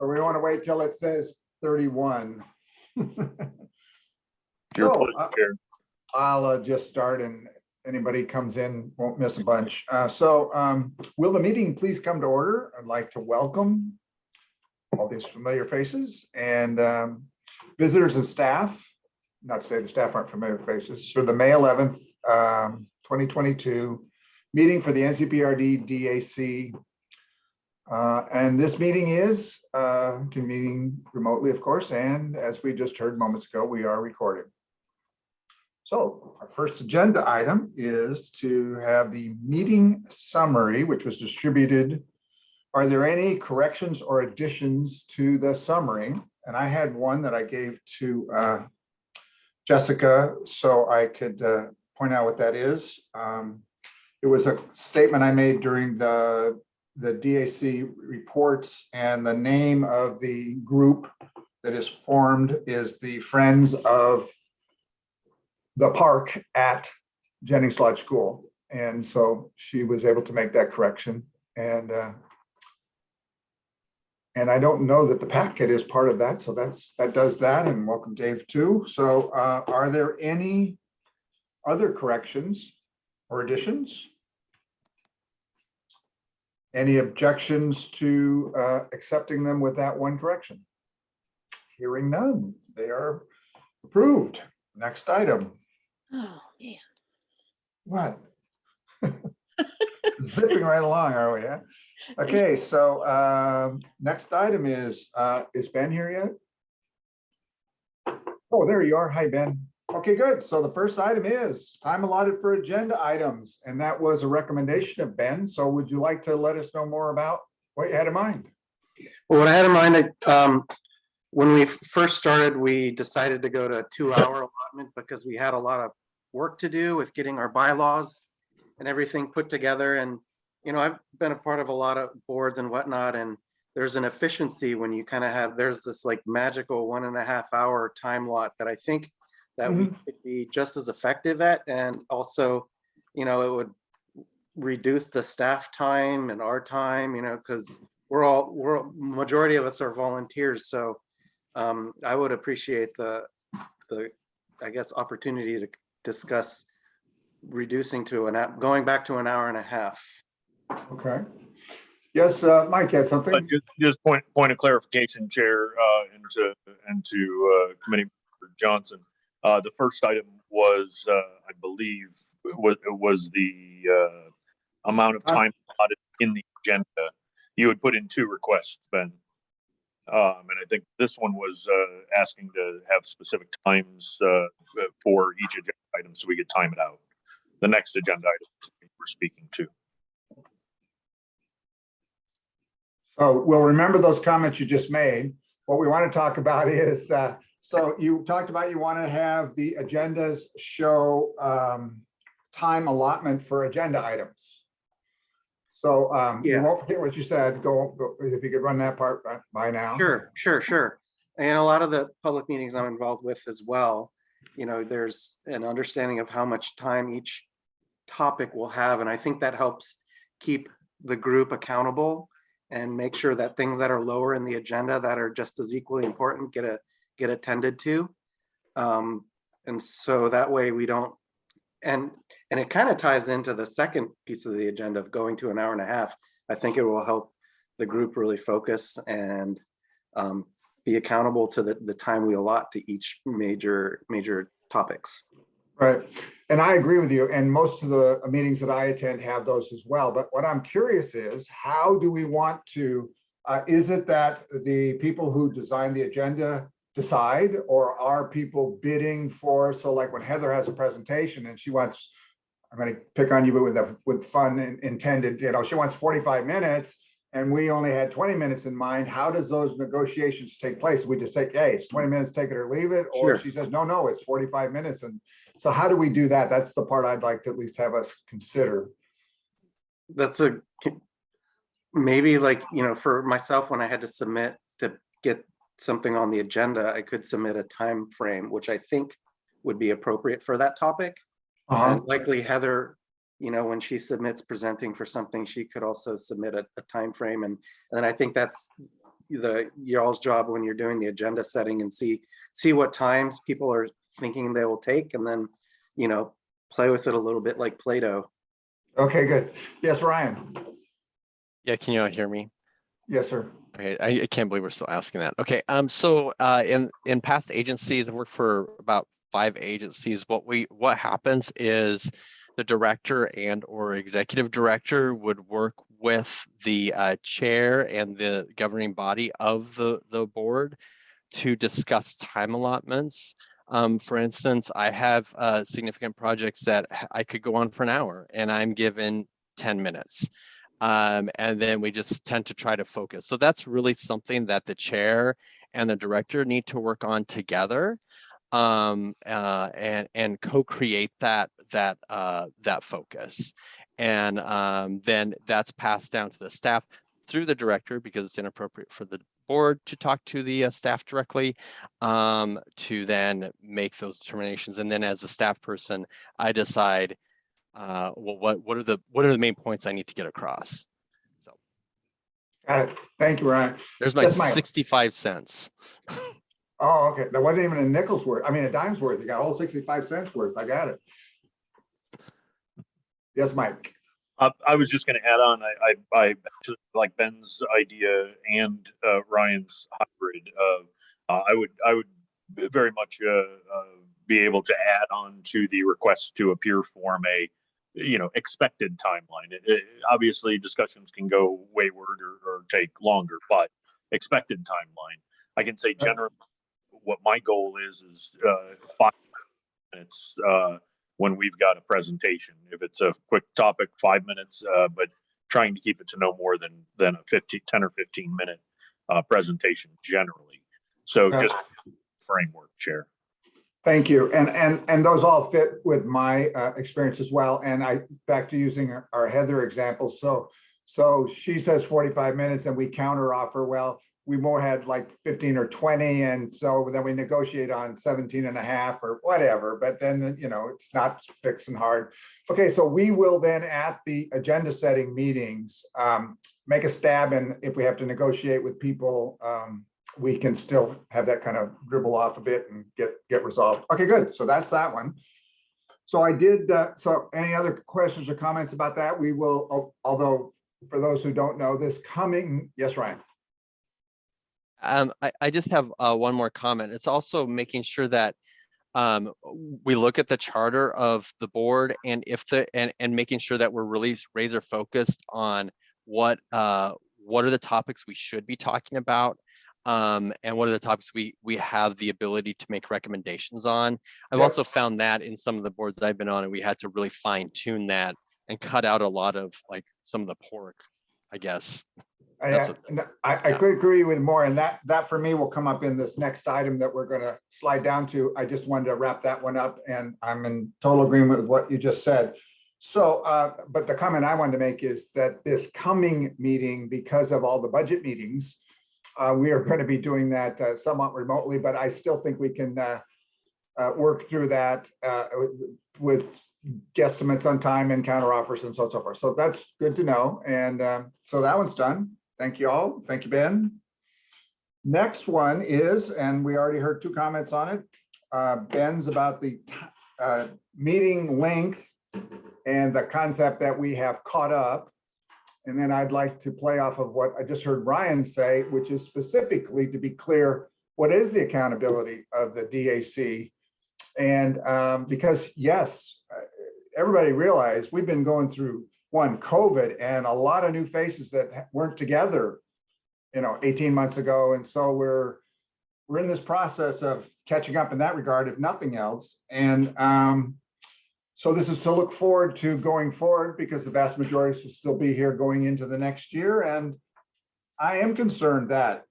or we want to wait till it says 31? Your So pleasure, Chair. I'll just start, and anybody comes in won't miss a bunch. Will the meeting please come to order? I'd like to welcome all these familiar faces and visitors and staff. Not to say the staff aren't familiar faces, for the May 11th, 2022 meeting for the NCPRD DAC. And this meeting is convening remotely, of course, and as we just heard moments ago, we are recording. So our first agenda item is to have the meeting summary, which was distributed. Are there any corrections or additions to the summary? And I had one that I gave to Jessica, so I could point out what that is. It was a statement I made during the DAC reports, and the name of the group that is formed is the Friends of the Park at Jennings Lodge School. And so she was able to make that correction. And I don't know that the packet is part of that. So that does that, and welcome Dave too. So are there any other corrections or additions? Any objections to accepting them with that one correction? Hearing none, they are approved. Next item. Oh, man. What? Zipping right along, are we? Yeah? Okay, so next item is Ben here yet? Oh, there you are. Hi, Ben. Okay, good. So the first item is time allotted for agenda items, and that was a recommendation of Ben. So would you like to let us know more about what you had in mind? Well, what I had in mind, when we first started, we decided to go to a 2-hour allotment because we had a lot of work to do with getting our bylaws and everything put together. And, you know, I've been a part of a lot of boards and whatnot, and there's an efficiency when you kind of have, there's this like magical 1.5 hour time lot that I think that we could be just as effective at. And also, you know, it would reduce the staff time and our time, you know, because majority of us are volunteers. So I would appreciate the I guess opportunity to discuss reducing to going back to 1.5 hours. Okay. Yes, Mike had something. Just point of clarification, Chair, and to Committee Member Johnson. The first item was, I believe, was the amount of time allotted in the agenda. You had put in 2 requests, Ben. And I think this one was asking to have specific times for each agenda item so we could time it out. The next agenda item we're speaking to. So we'll remember those comments you just made. What we want to talk about is, so you talked about you want to have the agendas show time allotment for agenda items. So you won't forget what you said. Go if you could run that part by now. Sure. And a lot of the public meetings I'm involved with as well, you know, there's an understanding of how much time each topic will have. And I think that helps keep the group accountable and make sure that things that are lower in the agenda that are just as equally important get attended to. And so that way we don't, and it kind of ties into the second piece of the agenda of going to 1.5 hours. I think it will help the group really focus and be accountable to the time we allot to each major topics. Right. And I agree with you. And most of the meetings that I attend have those as well. But what I'm curious is, how do we want to, is it that the people who design the agenda decide, or are people bidding for, so like when Heather has a presentation and she wants, I'm going to pick on you, but with fun intended, you know, she wants 45 minutes and we only had 20 minutes in mind. How does those negotiations take place? We just say, hey, it's 20 minutes, take it or leave it. Or she says, no, it's 45 minutes. And so how do we do that? That's the part I'd like to at least have us consider. That's maybe like, you know, for myself, when I had to submit to get something on the agenda, I could submit a time frame, which I think would be appropriate for that topic. And likely Heather, you know, when she submits presenting for something, she could also submit a time frame. And then I think that's y'all's job when you're doing the agenda setting and see what times people are thinking they will take, and then, play with it a little bit like Play-Doh. Okay, good. Yes, Ryan. Yeah, can you all hear me? Yes, sir. Okay, I can't believe we're still asking that. Okay, so in past agencies, I've worked for about 5 agencies. What happens is the director and or executive director would work with the chair and the governing body of the board to discuss time allotments. For instance, I have significant projects that I could go on for an hour and I'm given 10 minutes. And then we just tend to try to focus. So that's really something that the chair and the director need to work on together, and co-create that focus. And then that's passed down to the staff through the director, because it's inappropriate for the board to talk to the staff directly, to then make those determinations. And then as a staff person, I decide, well, what are the main points I need to get across? So Got it. Thank you, Ryan. there's my Yes, Mike. 65 cents. Oh, okay. That wasn't even a nickel's worth. I mean, a dime's worth. You got all 65 cents worth. I got it. Yes, Mike. I was just going to add on. I actually like Ben's idea and Ryan's hybrid. I would very much be able to add on to the request to appear form a expected timeline. Obviously, discussions can go wayward or take longer, but expected timeline. I can say generally what my goal is 5 minutes. When we've got a presentation, if it's a quick topic, 5 minutes, but trying to keep it to no more than a 10 or 15 minute presentation generally. So just framework, Chair. Thank you. And those all fit with my experience as well. And back to using our Heather example. So she says 45 minutes and we counter offer. Well, we more had like 15 or 20. And so then we negotiate on 17 and a half or whatever, but then, it's not fixed and hard. Okay, so we will then at the agenda setting meetings, make a stab, and if we have to negotiate with people, we can still have that kind of dribble off a bit and get resolved. Okay, good. So that's that one. So I did, so any other questions or comments about that? We will, although for those who don't know, this coming, yes, Ryan. I just have one more comment. It's also making sure that we look at the charter of the board, and and making sure that we're really razor focused on what are the topics we should be talking about, and what are the topics we have the ability to make recommendations on. I've also found that in some of the boards that I've been on, and we had to really fine tune that and cut out a lot of like some of the pork, I guess. I could agree with more, and that for me will come up in this next item that we're going to slide down to. I just wanted to wrap that one up, and I'm in total agreement with what you just said. So, but the comment I wanted to make is that this coming meeting, because of all the budget meetings, we are going to be doing that somewhat remotely, but I still think we can work through that with guesstimates on time and counter offers and so forth. So that's good to know. And so that one's done. Thank you all. Thank you, Ben. Next one is, and we already heard 2 comments on it. Ben's about the meeting length and the concept that we have caught up. And then I'd like to play off of what I just heard Ryan say, which is specifically to be clear, what is the accountability of the DAC? And because yes, everybody realized we've been going through COVID and a lot of new faces that weren't together, 18 months ago. And so we're in this process of catching up in that regard, if nothing else. And so this is to look forward to going forward, because the vast majority will still be here going into the next year. And I am concerned that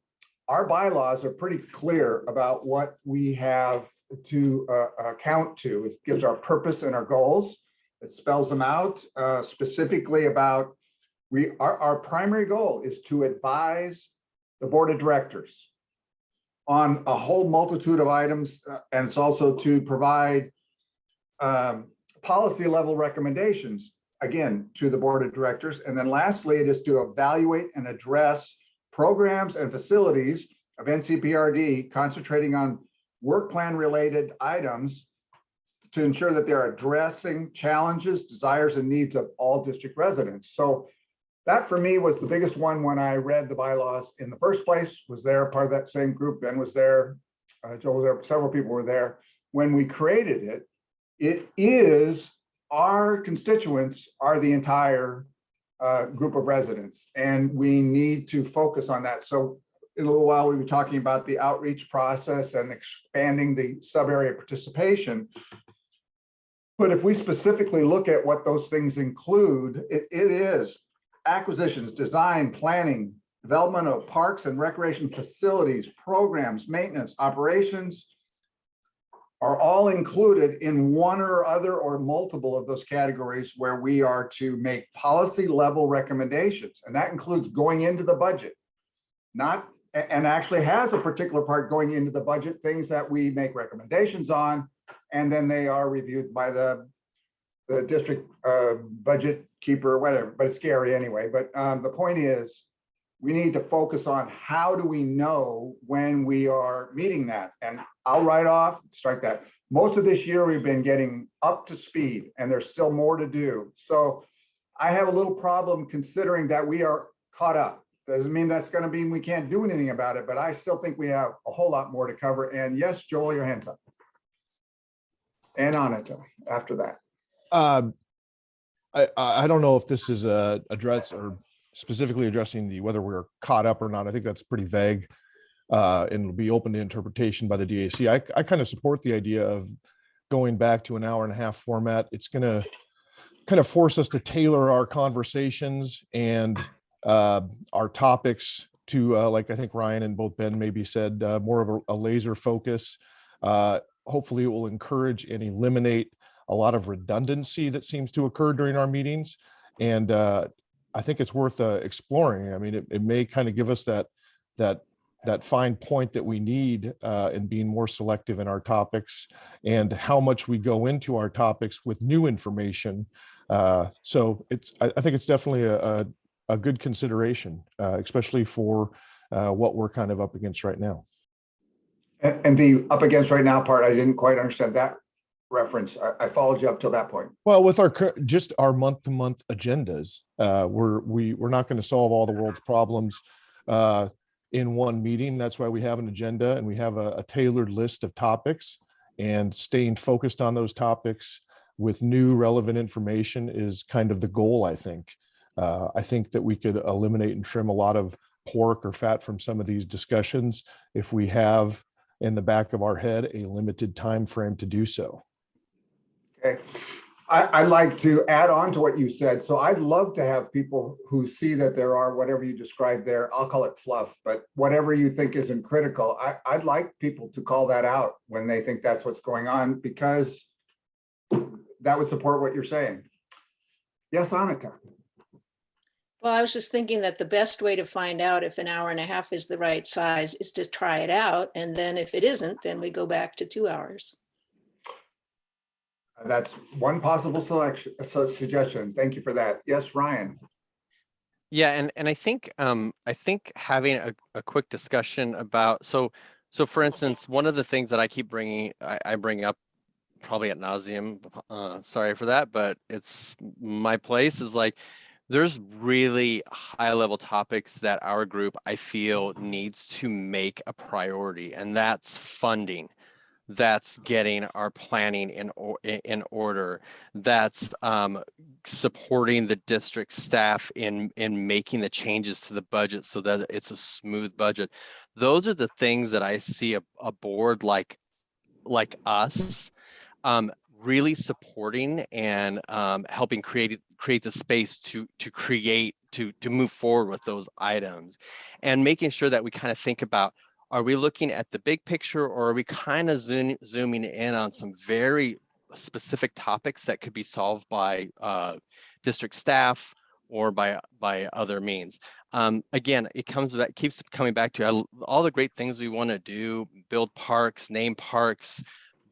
our bylaws are pretty clear about what we have to account to. It gives our purpose and our goals. It spells them out specifically about our primary goal is to advise the board of directors on a whole multitude of items, and it's also to provide policy level recommendations, again, to the board of directors. And then lastly, it is to evaluate and address programs and facilities of NCPRD, concentrating on work plan related items to ensure that they're addressing challenges, desires, and needs of all district residents. So that for me was the biggest one when I read the bylaws in the first place. Was there part of that same group? Ben was there, Joe was there, several people were there. When we created it, it is our constituents are the entire group of residents, and we need to focus on that. So in a little while, we'll be talking about the outreach process and expanding the sub-area participation. But if we specifically look at what those things include, it is acquisitions, design, planning, development of parks and recreation facilities, programs, maintenance, operations are all included in one or other or multiple of those categories where we are to make policy level recommendations. And that includes going into the budget, and actually has a particular part going into the budget, things that we make recommendations on, and then they are reviewed by the district budget keeper or whatever, but it's scary anyway. But the point is, we need to focus on how do we know when we are meeting that. And I'll write off, strike that. Most of this year, we've been getting up to speed and there's still more to do. So I have a little problem considering that we are caught up. Doesn't mean that's going to mean we can't do anything about it, but I still think we have a whole lot more to cover. And yes, Joel, your hands up. And Anita after that. I don't know if this is a address or specifically addressing the whether we're caught up or not. I think that's pretty vague, and it'll be open to interpretation by the DAC. I kind of support the idea of going back to an hour-and-a-half format. It's going to kind of force us to tailor our conversations and our topics to, like I think Ryan and both Ben maybe said, more of a laser focus. Hopefully it will encourage and eliminate a lot of redundancy that seems to occur during our meetings. And I think it's worth exploring. I mean, it may kind of give us that fine point that we need in being more selective in our topics and how much we go into our topics with new information. So I think it's definitely a good consideration, especially for what we're kind of up against right now. And the up against right now part, I didn't quite understand that reference. I followed you up till that point. Well, with just our month-to-month agendas, we're not going to solve all the world's problems in one meeting. That's why we have an agenda and we have a tailored list of topics, and staying focused on those topics with new relevant information is kind of the goal, I think. I think that we could eliminate and trim a lot of pork or fat from some of these discussions if we have in the back of our head a limited time frame to do so. Okay, I'd like to add on to what you said. So I'd love to have people who see that there are whatever you described there, I'll call it fluff, but whatever you think isn't critical, I'd like people to call that out when they think that's what's going on, because that would support what you're saying. Yes, Annika. Well, I was just thinking that the best way to find out if an hour and a half is the right size is to try it out. And then if it isn't, then we go back to 2 hours. That's one possible suggestion. Thank you for that. Yes, Ryan. Yeah, and I think having a quick discussion about so for instance, one of the things that I keep I bring up probably ad nauseum, sorry for that, but it's my place, is like there's really high level topics that our group, I feel, needs to make a priority, and that's funding. That's getting our planning in order. That's supporting the district staff in making the changes to the budget so that it's a smooth budget. Those are the things that I see a board like us really supporting and helping create the space to move forward with those items, and making sure that we kind of think about, are we looking at the big picture, or are we kind of zooming in on some very specific topics that could be solved by district staff or by other means? Again, keeps coming back to all the great things we want to do: build parks, name parks,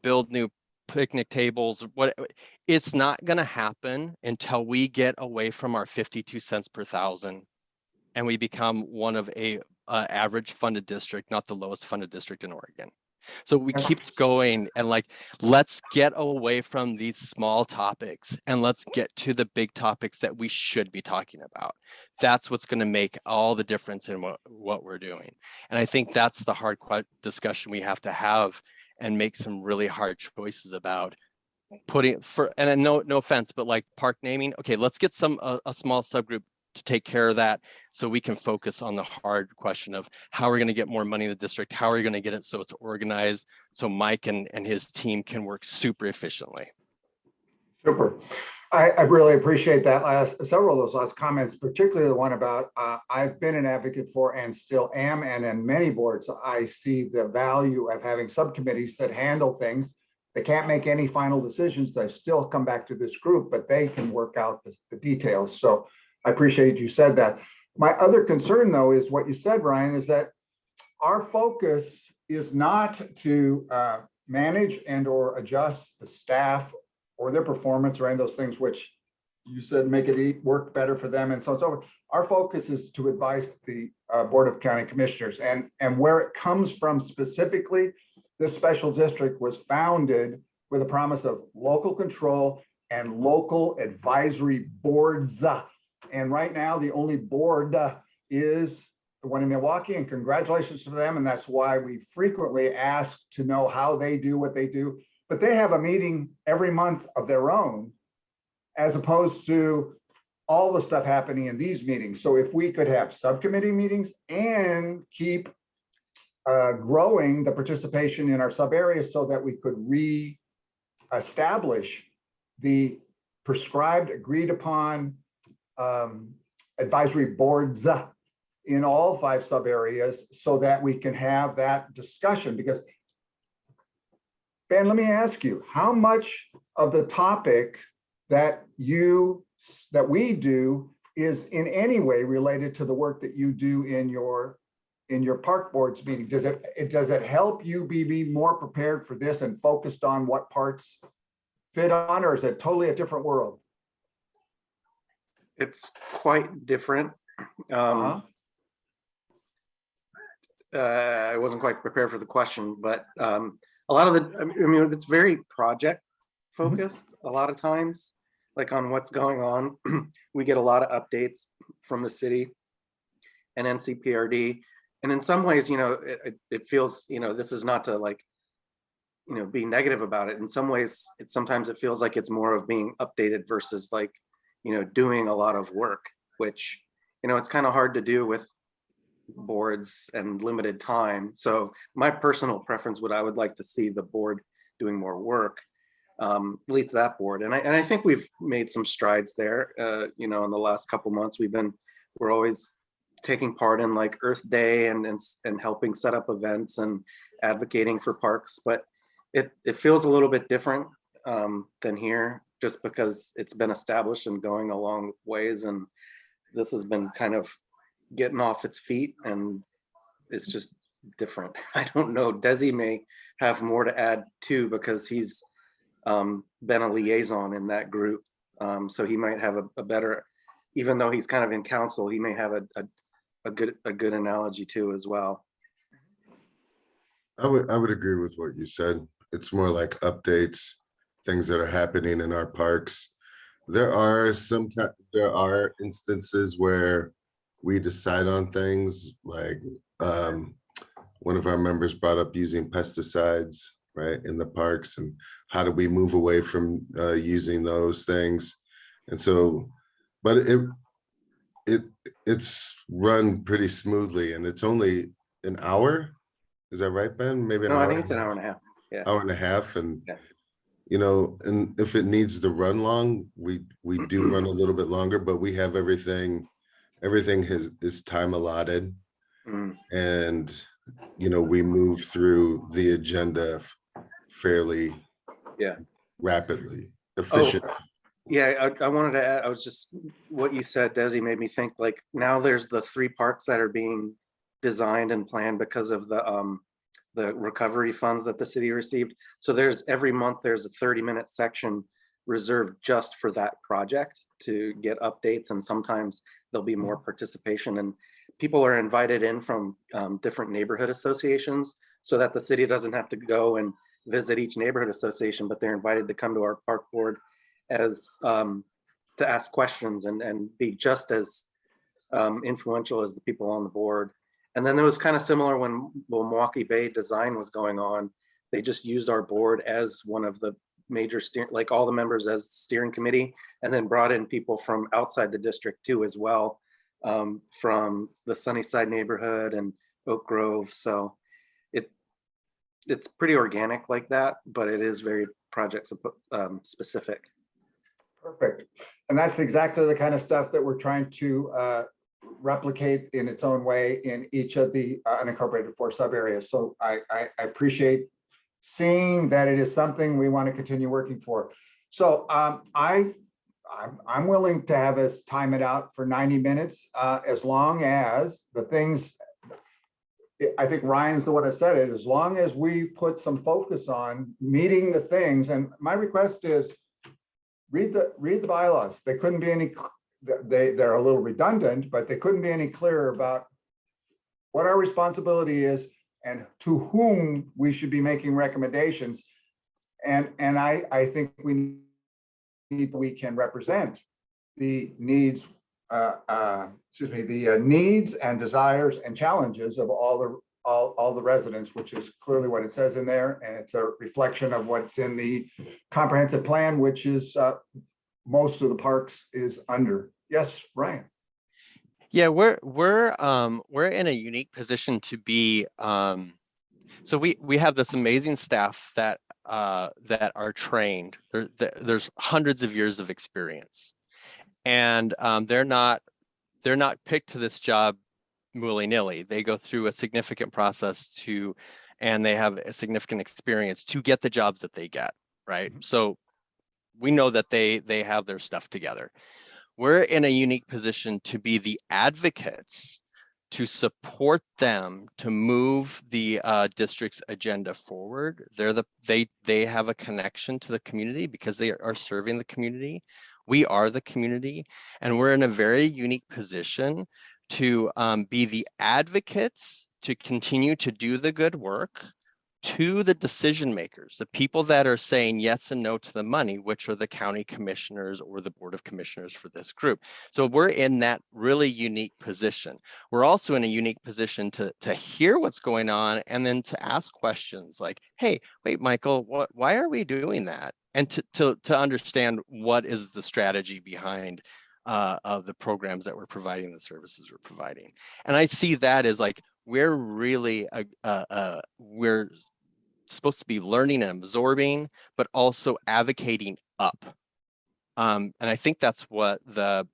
build new picnic tables. It's not going to happen until we get away from our 52 cents per thousand and we become one of a average funded district, not the lowest funded district in Oregon. So we keep going and like, let's get away from these small topics and let's get to the big topics that we should be talking about. That's what's going to make all the difference in what we're doing. And I think that's the hard discussion we have to have and make some really hard choices about putting for, and no offense, but like park naming. Okay, let's get a small subgroup to take care of that so we can focus on the hard question of how we're going to get more money in the district, how are we going to get it so it's organized, so Mike and his team can work super efficiently. Super. I really appreciate that several of those last comments, particularly the one about I've been an advocate for and still am, and in many boards, I see the value of having subcommittees that handle things. They can't make any final decisions. They still come back to this group, but they can work out the details. So I appreciate you said that. My other concern, though, is what you said, Ryan, is that our focus is not to manage and or adjust the staff or their performance or any of those things, which you said make it work better for them and so on and so forth. Our focus is to advise the Board of County Commissioners, and where it comes from specifically, this special district was founded with a promise of local control and local advisory boards. And right now, the only board is the one in Milwaukee, and congratulations to them. And that's why we frequently ask to know how they do what they do. But they have a meeting every month of their own, as opposed to all the stuff happening in these meetings. So if we could have subcommittee meetings and keep growing the participation in our sub areas so that we could re-establish the prescribed, agreed upon advisory boards in all 5 sub areas so that we can have that discussion. Because Ben, let me ask you, how much of the topic that we do is in any way related to the work that you do in your park boards meeting? Does it help you be more prepared for this and focused on what parts fit on, or is it totally a different world? It's quite different. I wasn't quite prepared for the question, but a lot of it's very project focused a lot of times, like on what's going on. We get a lot of updates from the city and NCPRD. And in some ways, it feels, this is not to like, be negative about it. In some ways, sometimes it feels like it's more of being updated versus like, doing a lot of work, which, it's kind of hard to do with boards and limited time. So my personal preference, what I would like to see the board doing more work, leads that board. And I think we've made some strides there. In the last couple months, we're always taking part in like Earth Day and helping set up events and advocating for parks, but it feels a little bit different than here, just because it's been established and going a long ways, and this has been kind of getting off its feet, and it's just different. I don't know, Desi may have more to add too, because he's been a liaison in that group, so he might have a better, even though he's kind of in council, he may have a good analogy too as well. I would agree with what you said. It's more like updates, things that are happening in our parks. There are instances where we decide on things, like one of our members brought up using pesticides, right, in the parks, and how do we move away from using those things. And so, but it's run pretty smoothly, and it's only an hour. Is that right, Ben? Maybe an hour. I think it's an hour and a half. Yeah. Hour and a half, and yeah. And if it needs to run long, we do run a little bit longer, but we have everything is time allotted, and we move through the agenda fairly rapidly, efficient. Yeah, I wanted to add, what you said, Desi, made me think, like, now there's the 3 parks that are being designed and planned because of the recovery funds that the city received. So every month there's a 30-minute section reserved just for that project to get updates, and sometimes there'll be more participation, and people are invited in from different neighborhood associations so that the city doesn't have to go and visit each neighborhood association, but they're invited to come to our park board as to ask questions and be just as influential as the people on the board. And then it was kind of similar when Milwaukee Bay design was going on. They just used our board as one of the major like all the members as the steering committee, and then brought in people from outside the district too as well, from the Sunnyside neighborhood and Oak Grove. So it's pretty organic like that, but it is very project specific. Perfect. And that's exactly the kind of stuff that we're trying to replicate in its own way in each of the unincorporated 4 sub areas. So I appreciate seeing that it is something we want to continue working for. So I'm willing to have us time it out for 90 minutes as long as the things, I think Ryan's the one that said it, as long as we put some focus on meeting the things. And my request is read the bylaws. They couldn't be any, they're a little redundant, but they couldn't be any clearer about what our responsibility is and to whom we should be making recommendations. And I think we can represent the needs, the needs and desires and challenges of all the residents, which is clearly what it says in there. And it's a reflection of what's in the comprehensive plan, which is most of the parks is under. Yes, Ryan. Yeah, we're in a unique position to be. So we have this amazing staff that are trained. There's hundreds of years of experience, and they're not picked to this job willy-nilly. They go through a significant process and they have a significant experience to get the jobs that they get, right? So we know that they have their stuff together. We're in a unique position to be the advocates to support them to move the district's agenda forward. They have a connection to the community because they are serving the community. We are the community, and we're in a very unique position to be the advocates to continue to do the good work to the decision makers, the people that are saying yes and no to the money, which are the county commissioners or the board of commissioners for this group. So we're in that really unique position. We're also in a unique position to hear what's going on and then to ask questions like, hey, wait, Michael, why are we doing that? And to understand what is the strategy behind of the programs that we're providing, the services we're providing. And I see that as like, we're really, we're supposed to be learning and absorbing, but also advocating up. And I think that's what the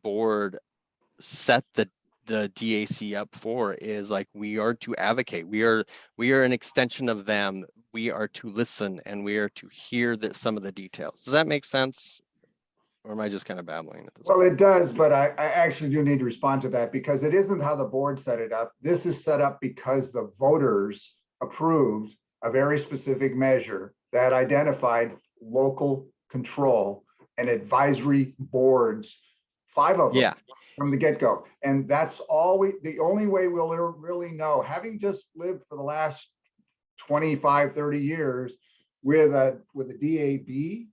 board set the DAC up for, is like, we are to advocate. We are an extension of them. We are to listen and we are to hear some of the details. Does that make sense? Or am I just kind of babbling at this Well, point? it does, but I actually do need to respond to that because it isn't how the board set it up. This is set up because the voters approved a very specific measure that identified local control and advisory boards, 5 of them from the get-go. And that's the only way we'll really know, having just lived for the last 25, 30 years with a DAB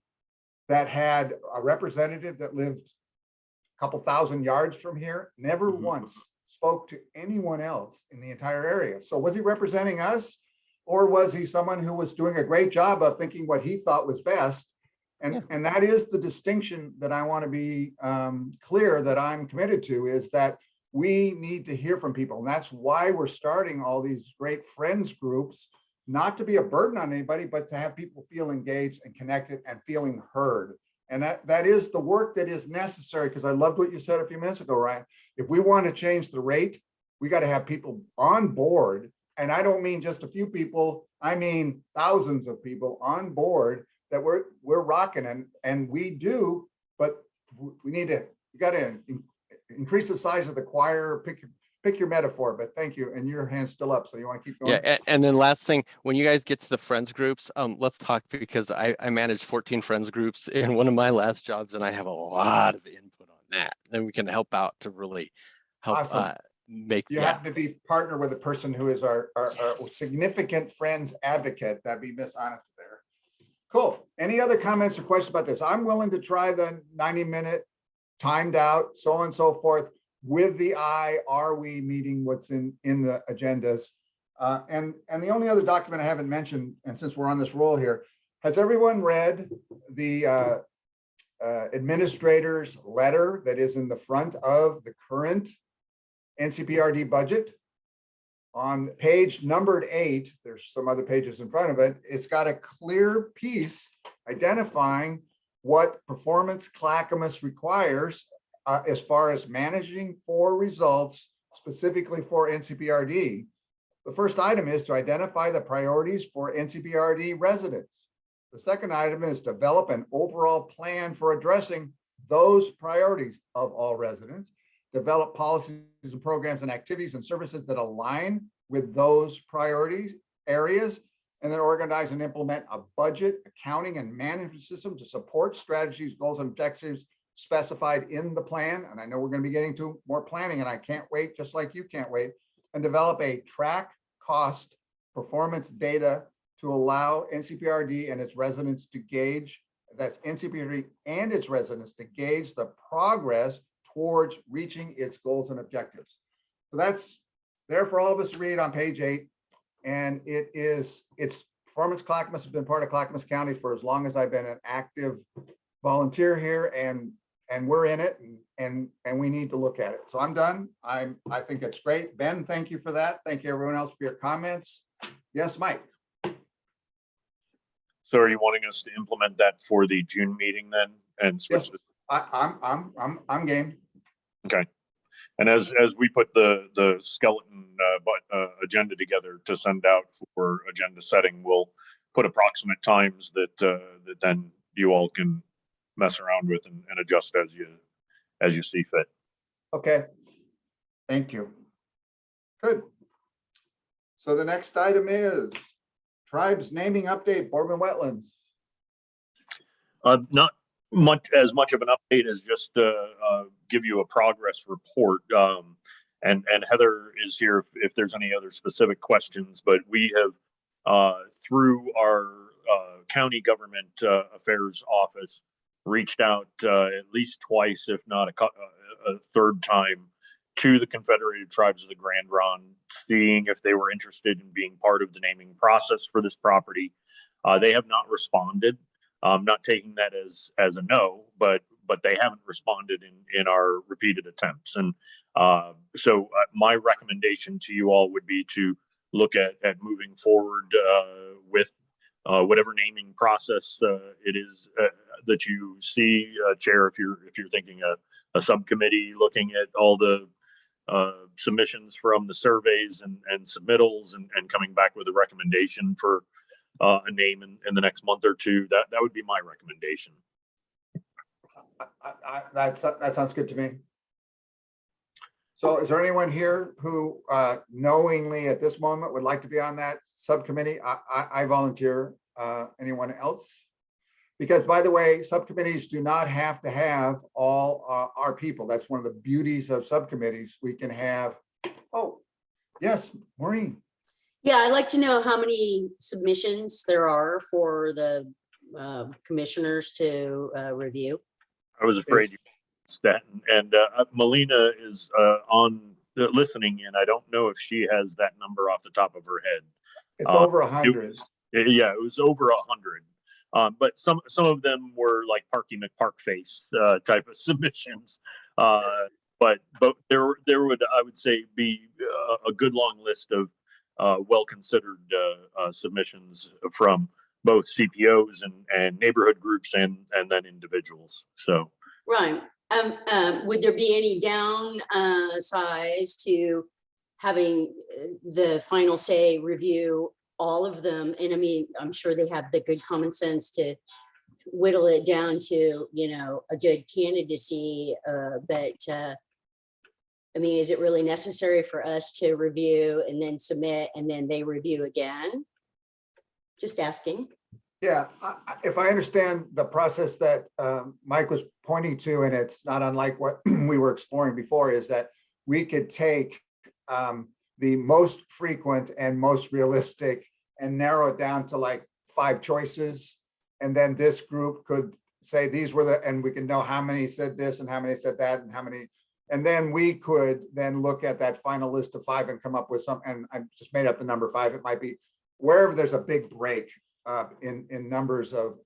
that had a representative that lived a couple thousand yards from here, never once spoke to anyone else in the entire area. So was he representing us? Or was he someone who was doing a great job of thinking what he thought was best? And that is the distinction that I want to be clear that I'm committed to, is that we need to hear from people. And that's why we're starting all these great friends groups, not to be a burden on anybody, but to have people feel engaged and connected and feeling heard. And that is the work that is necessary, because I loved what you said a few minutes ago, Ryan. If we want to change the rate, we got to have people on board. And I don't mean just a few people, I mean thousands of people on board that we're rocking, and we do, but we need to, you got to increase the size of the choir, pick your metaphor, but thank you. And your hand's still up, so you want to keep going? Yeah, and then last thing, when you guys get to the friends groups, let's talk, because I managed 14 friends groups in one of my last jobs, and I have a lot of input on that. Then we can help out to really help Awesome. make, You yeah. happen to be partner with a person who is our significant friends advocate. That'd be Miss Anna there. Cool. Any other comments or questions about this? I'm willing to try the 90-minute timed out, so on and so forth, with the eye, are we meeting what's in the agendas? And the only other document I haven't mentioned, and since we're on this roll here, has everyone read the administrator's letter that is in the front of the current NCPRD budget? On page numbered 8, there's some other pages in front of it. It's got a clear piece identifying what performance Clackamas requires as far as managing for results, specifically for NCPRD. The first item is to identify the priorities for NCPRD residents. The second item is develop an overall plan for addressing those priorities of all residents, develop policies and programs and activities and services that align with those priorities areas, and then organize and implement a budget, accounting, and management system to support strategies, goals, and objectives specified in the plan. And I know we're going to be getting to more planning, and I can't wait, just like you can't wait, and develop a track cost performance data to allow NCPRD and its residents to gauge, that's NCPRD and its residents to gauge the progress towards reaching its goals and objectives. So that's there for all of us to read on page 8. And it's Performance Clackamas has been part of Clackamas County for as long as I've been an active volunteer here, and we're in it, and we need to look at it. So I'm done. I think it's great. Ben, thank you for that. Thank you everyone else for your comments. Yes, Mike. So are you wanting us to implement that for the June meeting then and switch? Yes, I'm game. Okay. And as we put the skeleton agenda together to send out for agenda setting, we'll put approximate times that then you all can mess around with and adjust as you see fit. Okay. Thank you. Good. So the next item is tribes naming update, Bourbon Wetlands. Not as much of an update as just give you a progress report. And Heather is here if there's any other specific questions, but we have through our county government affairs office reached out at least twice, if not a third time, to the Confederated Tribes of the Grand Ronde, seeing if they were interested in being part of the naming process for this property. They have not responded. Not taking that as a no, but they haven't responded in our repeated attempts. And so my recommendation to you all would be to look at moving forward with whatever naming process it is that you see, Chair. If you're thinking a subcommittee looking at all the submissions from the surveys and submittals and coming back with a recommendation for a name in the next month or two, that would be my recommendation. That sounds good to me. So is there anyone here who knowingly at this moment would like to be on that subcommittee? I volunteer. Anyone else? Because by the way, subcommittees do not have to have all our people. That's one of the beauties of subcommittees. We can have, oh, yes, Maureen. Yeah, I'd like to know how many submissions there are for the commissioners to review. I was afraid you that, and Melina is on listening, and I don't know if she has that number off the top of her head. It's over 100. Yeah, it was over 100. But some of them were like Parky McParkface type of submissions. But there would, I would say, be a good long list of well-considered submissions from both CPOs and neighborhood groups and then individuals. So Right. Would there be any downsize to having the final say review all of them? And I mean, I'm sure they have the good common sense to whittle it down to, a good candidacy. But I mean, is it really necessary for us to review and then submit and then they review again? Just asking. Yeah, if I understand the process that Mike was pointing to, and it's not unlike what we were exploring before, is that we could take the most frequent and most realistic and narrow it down to like 5 choices. And then this group could say these were the, and we can know how many said this and how many said that and how many. And then we could then look at that final list of 5 and come up with some, and I just made up the number 5. It might be wherever there's a big break in numbers of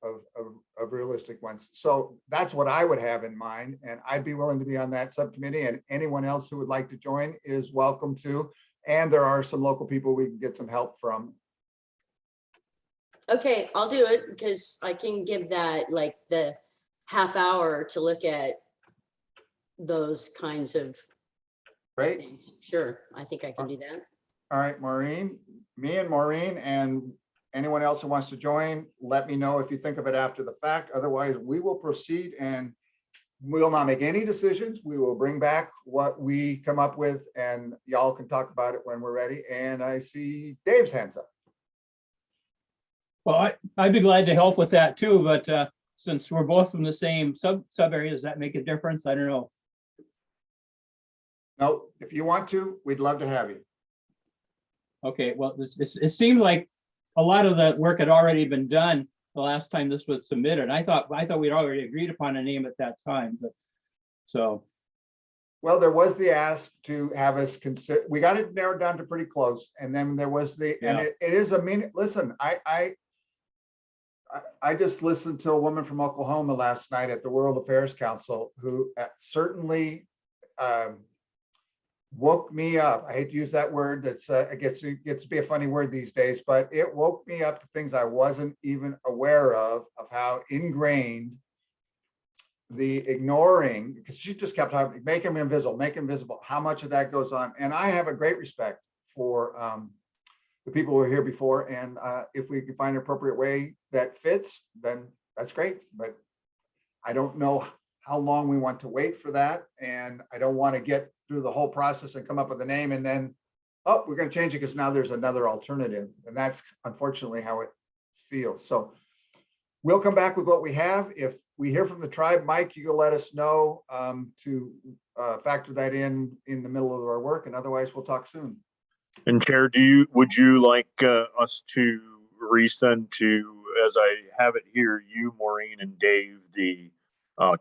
realistic ones. So that's what I would have in mind. And I'd be willing to be on that subcommittee, and anyone else who would like to join is welcome to. And there are some local people we can get some help from. Okay, I'll do it because I can give that like the half hour to look at those kinds of Great. things. Sure, I think I can do that. All right, Maureen, me and Maureen and anyone else who wants to join, let me know if you think of it after the fact. Otherwise, we will proceed and we will not make any decisions. We will bring back what we come up with and y'all can talk about it when we're ready. And I see Dave's hands up. Well, I'd be glad to help with that too, but since we're both from the same sub area, does that make a difference? I don't know. No, if you want to, we'd love to have you. Okay, well, it seemed like a lot of the work had already been done the last time this was submitted. I thought we'd already agreed upon a name at that time, but so. Well, there was the ask to have us consider, we got it narrowed down to pretty close. And then there was the, and Yeah. it is a mean, listen, I just listened to a woman from Oklahoma last night at the World Affairs Council who certainly woke me up. I hate to use that word. That's it gets to be a funny word these days, but it woke me up to things I wasn't even aware of how ingrained the ignoring, because she just kept talking, make them invisible, how much of that goes on. And I have a great respect for the people who were here before. And if we can find an appropriate way that fits, then that's great. But I don't know how long we want to wait for that. And I don't want to get through the whole process and come up with a name and then, oh, we're going to change it because now there's another alternative. And that's unfortunately how it feels. So we'll come back with what we have. If we hear from the tribe, Mike, you can let us know to factor that in the middle of our work. And otherwise we'll talk soon. And Chair, would you like us to resend to, as I have it here, you, Maureen, and Dave, the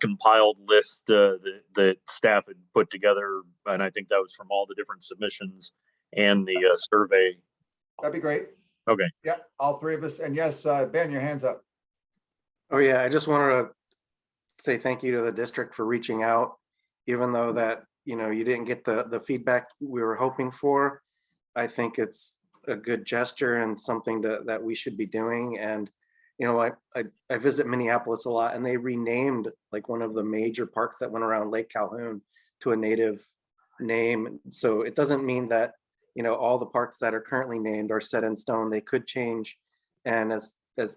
compiled list that staff had put together? And I think that was from all the different submissions and the survey. That'd be great. Okay. Yeah, all 3 of us. And yes, Ben, your hand's up. Oh yeah, I just wanted to say thank you to the district for reaching out, even though that, you didn't get the feedback we were hoping for. I think it's a good gesture and something that we should be doing. And, I visit Minneapolis a lot, and they renamed like one of the major parks that went around Lake Calhoun to a native name. So it doesn't mean that, all the parks that are currently named are set in stone. They could change. And as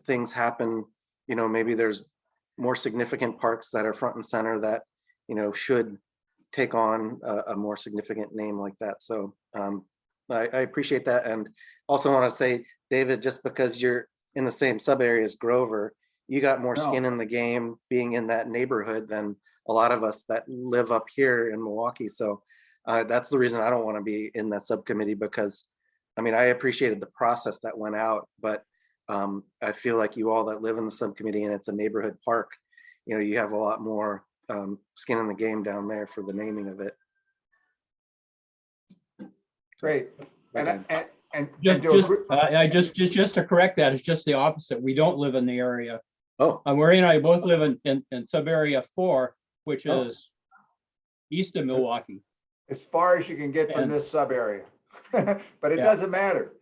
things happen, maybe there's more significant parks that are front and center that, should take on a more significant name like that. So I appreciate that. And also want to say, David, just because you're in the same sub area as Grover, you got more skin in the game being in that neighborhood than a lot of us that live up here in Milwaukee. So that's the reason I don't want to be in that subcommittee, because I appreciated the process that went out, but I feel like you all that live in the subcommittee and it's a neighborhood park, you have a lot more skin in the game down there for the naming of it. Great. Just to correct that, it's just the opposite. We don't live in the area. Oh, Maureen and I both live in sub area 4, which is east of Milwaukee. As far as you can get from this sub area, but it doesn't matter.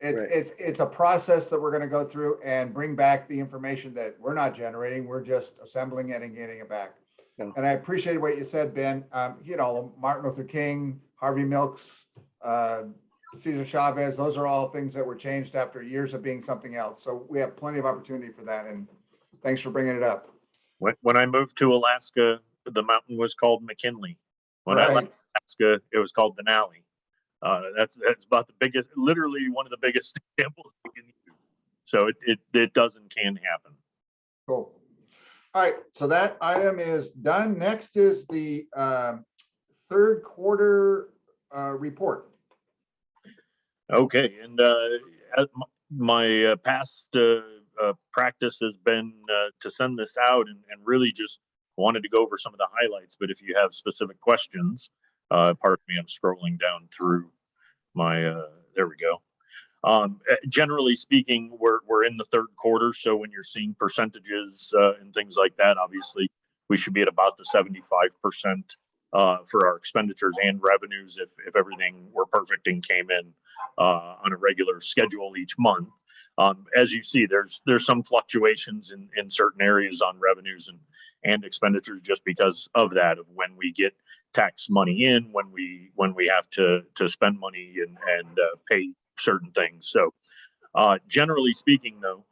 It's a process that we're going to go through and bring back the information that we're not generating. We're just assembling it and getting it back. Yeah. And I appreciate what you said, Ben. Martin Luther King, Harvey Milk's, Cesar Chavez, those are all things that were changed after years of being something else. So we have plenty of opportunity for that. And thanks for bringing it up. When I moved to Alaska, the mountain was called McKinley. When I left Alaska, it was called Denali. That's about the biggest, literally one of the biggest examples we can use. So it does and can happen. Cool. All right, so that item is done. Next is the third quarter report. Okay, and my past practice has been to send this out and really just wanted to go over some of the highlights. But if you have specific questions, pardon me, I'm scrolling down through my. There we go. Generally speaking, we're in the third quarter, so when you're seeing percentages and things like that, obviously we should be at about the 75% for our expenditures and revenues if everything were perfect and came in on a regular schedule each month. As you see, there's some fluctuations in certain areas on revenues and expenditures just because of that, of when we get tax money in, when we have to spend money and pay certain things. So generally speaking, though,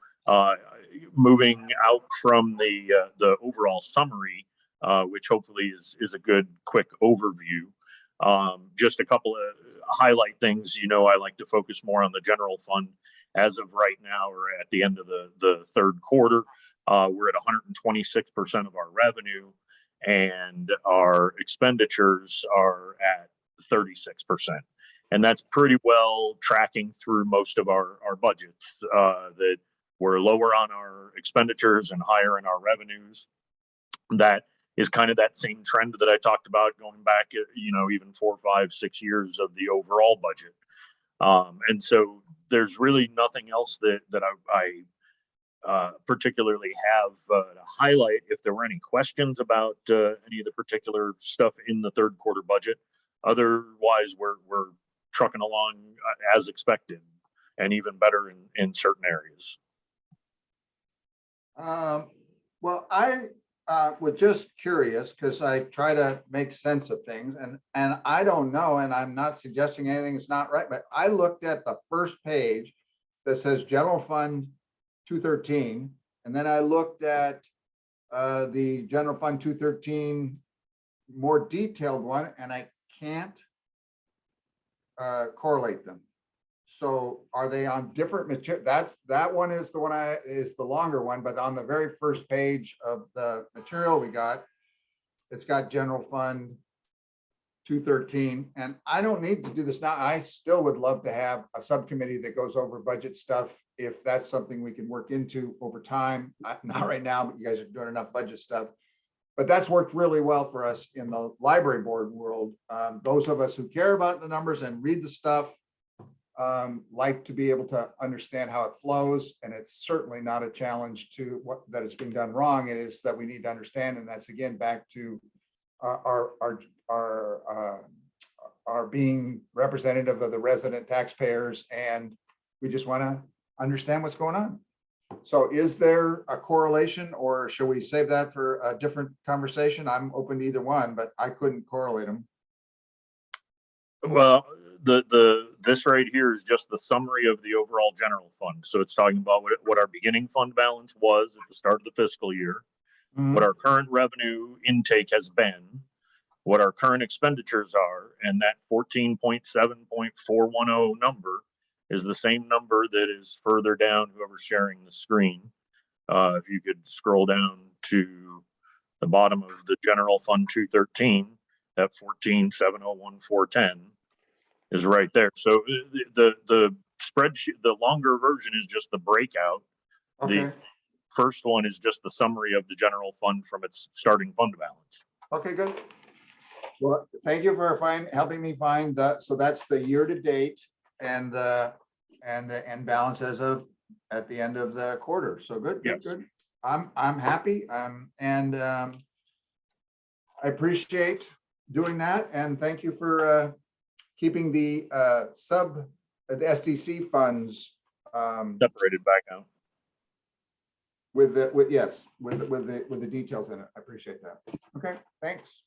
moving out from the overall summary, which hopefully is a good quick overview, just a couple of highlight things. You know, I like to focus more on the general fund. As of right now, or at the end of the third quarter, we're at 126% of our revenue, and our expenditures are at 36%. And that's pretty well tracking through most of our budgets, that we're lower on our expenditures and higher in our revenues. That is kind of that same trend that I talked about going back, you know, even 4, 5, 6 years of the overall budget. And so there's really nothing else that I particularly have to highlight. If there were any questions about any of the particular stuff in the third quarter budget, otherwise we're trucking along as expected, and even better in certain areas. Well, I was just curious because I try to make sense of things, and I don't know, and I'm not suggesting anything is not right, but I looked at the first page that says General Fund 213, and then I looked at the General Fund 213 more detailed one, and I can't correlate them. So are they on different material? That one is the one is the longer one, but on the very first page of the material we got, it's got General Fund 213, and I don't need to do this now. I still would love to have a subcommittee that goes over budget stuff if that's something we can work into over time. Not right now, but you guys are doing enough budget stuff. But that's worked really well for us in the library board world. Those of us who care about the numbers and read the stuff like to be able to understand how it flows. And it's certainly not a challenge to that it's being done wrong. It is that we need to understand. And that's again back to our being representative of the resident taxpayers. And we just want to understand what's going on. So is there a correlation, or should we save that for a different conversation? I'm open to either one, but I couldn't correlate them. Well, this right here is just the summary of the overall general fund. So it's talking about what our beginning fund balance was at the start of the fiscal year, what our current revenue intake has been, what our current expenditures are, and that 14.7.410 number is the same number that is further down, whoever's sharing the screen. If you could scroll down to the bottom of the general fund 213, that 14.701.410 is right there. So the spreadsheet, the longer version is just the breakout. Okay. The first one is just the summary of the general fund from its starting fund balance. Okay, good. Well, thank you for helping me find that. So that's the year to date and the end balance as of at the end of the quarter. So good, good, Yes. good. I'm happy. And I appreciate doing that. And thank you for keeping the SDC funds Separated back out. with the details in it. I appreciate that. Okay, thanks.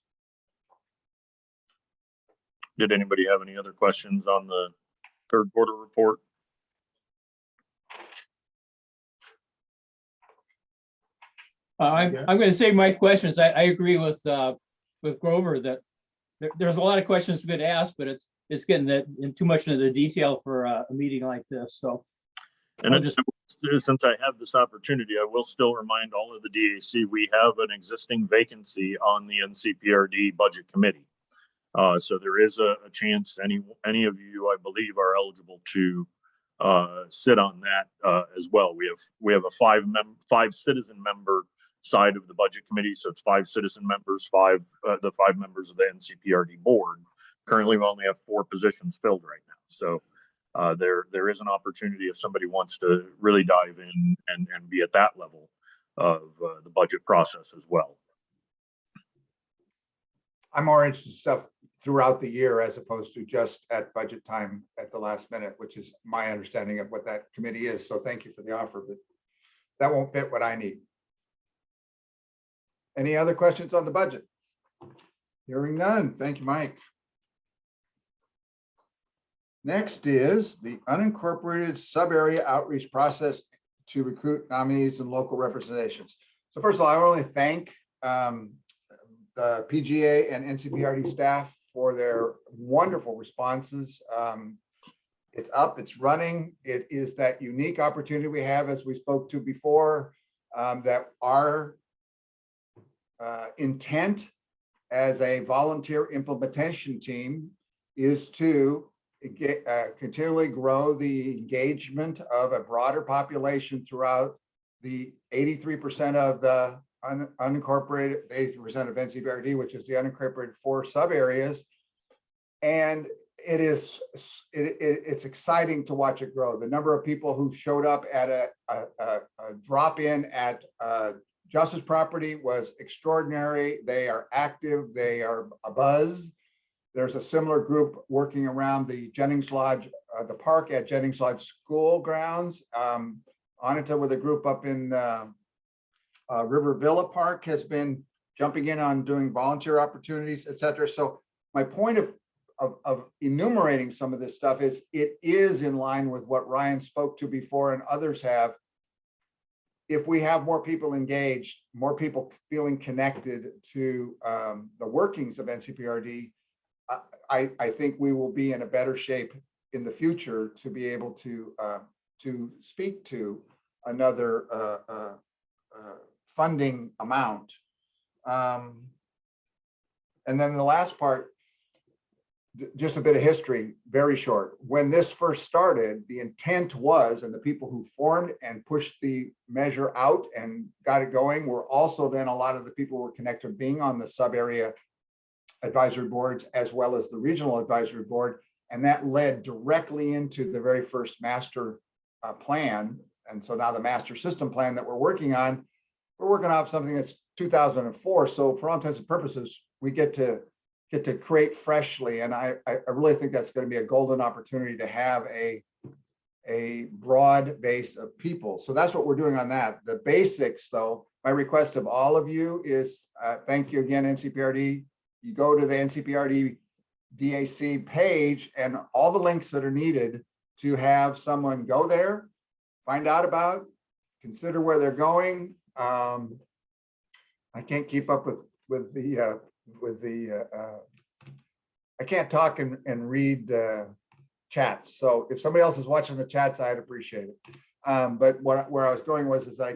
Did anybody have any other questions on the third quarter report? I'm going to say my questions. I agree with Grover that there's a lot of questions been asked, but it's getting in too much into the detail for a meeting like this. So, and since I have this opportunity, I will still remind all of the DAC we have an existing vacancy on the NCPRD budget committee. So there is a chance any of you, I believe, are eligible to sit on that as well. We have a five citizen member side of the budget committee, so it's 5 citizen members, the 5 members of the NCPRD board. Currently, we only have 4 positions filled right now, so there is an opportunity if somebody wants to really dive in and be at that level of the budget process as well. I'm more interested in stuff throughout the year as opposed to just at budget time at the last minute, which is my understanding of what that committee is. So thank you for the offer, but that won't fit what I need. Any other questions on the budget? Hearing none. Thank you, Mike. Next is the unincorporated sub-area outreach process to recruit nominees and local representations. So first of all, I want to thank the PGA and NCPRD staff for their wonderful responses. It's up, it's running. It is that unique opportunity we have, as we spoke to before, that our intent as a volunteer implementation team is to continually grow the engagement of a broader population throughout the 83% of the unincorporated, 83% of NCPRD, which is the unincorporated 4 sub areas. And it's exciting to watch it grow. The number of people who showed up at a drop-in at Justice property was extraordinary. They are active, they are abuzz. There's a similar group working around the Jennings Lodge, the park at Jennings Lodge School grounds. Anita with a group up in River Villa Park has been jumping in on doing volunteer opportunities, et cetera. So my point of enumerating some of this stuff is it is in line with what Ryan spoke to before and others have. If we have more people engaged, more people feeling connected to the workings of NCPRD, I think we will be in a better shape in the future to be able to speak to another funding amount. And then the last part, just a bit of history, very short. When this first started, the intent was, and the people who formed and pushed the measure out and got it going were also then a lot of the people who were connected being on the sub-area advisory boards as well as the regional advisory board. And that led directly into the very first master plan. And so now the master system plan that we're working off something that's 2004. So for all intents and purposes, we get to create freshly. And I really think that's going to be a golden opportunity to have a broad base of people. So that's what we're doing on that. The basics though, my request of all of you is thank you again, NCPRD. You go to the NCPRD DAC page and all the links that are needed to have someone go there, find out about, consider where they're going. I can't keep up with the I can't talk and read chats. So if somebody else is watching the chats, I'd appreciate it. But where I was going is that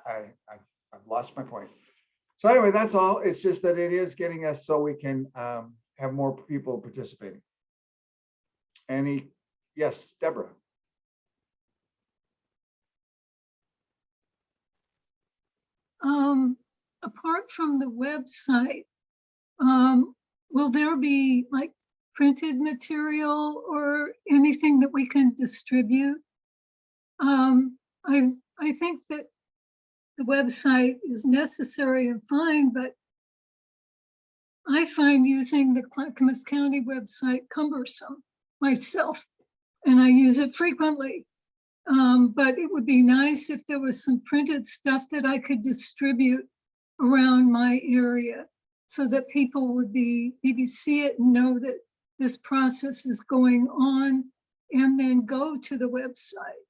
I've lost my point. So anyway, that's all. It's just that it is getting us so we can have more people participating. Yes, Deborah. Apart from the website, will there be like printed material or anything that we can distribute? I think that the website is necessary and fine, but I find using the Clackamas County website cumbersome myself, and I use it frequently. But it would be nice if there was some printed stuff that I could distribute around my area so that people would maybe see it and know that this process is going on and then go to the website.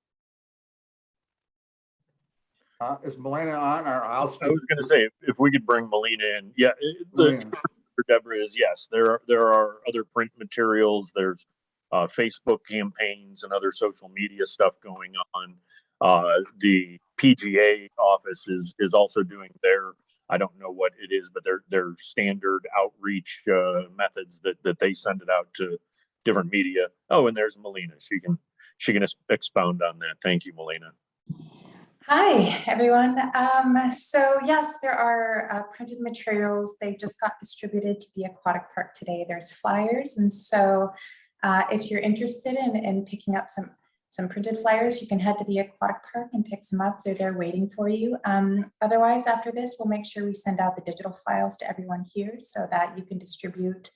Is Melina on, or I'll speak? I was going to say, if we could bring Melina in. Yeah, the for Deborah is yes, there are other print materials. There's Facebook campaigns and other social media stuff going on. The PGA office is also doing their I don't know what it is, but they're standard outreach methods that they send it out to different media. Oh, and there's Melina. She can expound on that. Thank you, Melina. Hi, everyone. So yes, there are printed materials. They just got distributed to the aquatic park today. There's flyers. And so if you're interested in picking up some printed flyers, you can head to the aquatic park and pick some up. They're there waiting for you. Otherwise, after this, we'll make sure we send out the digital files to everyone here so that you can distribute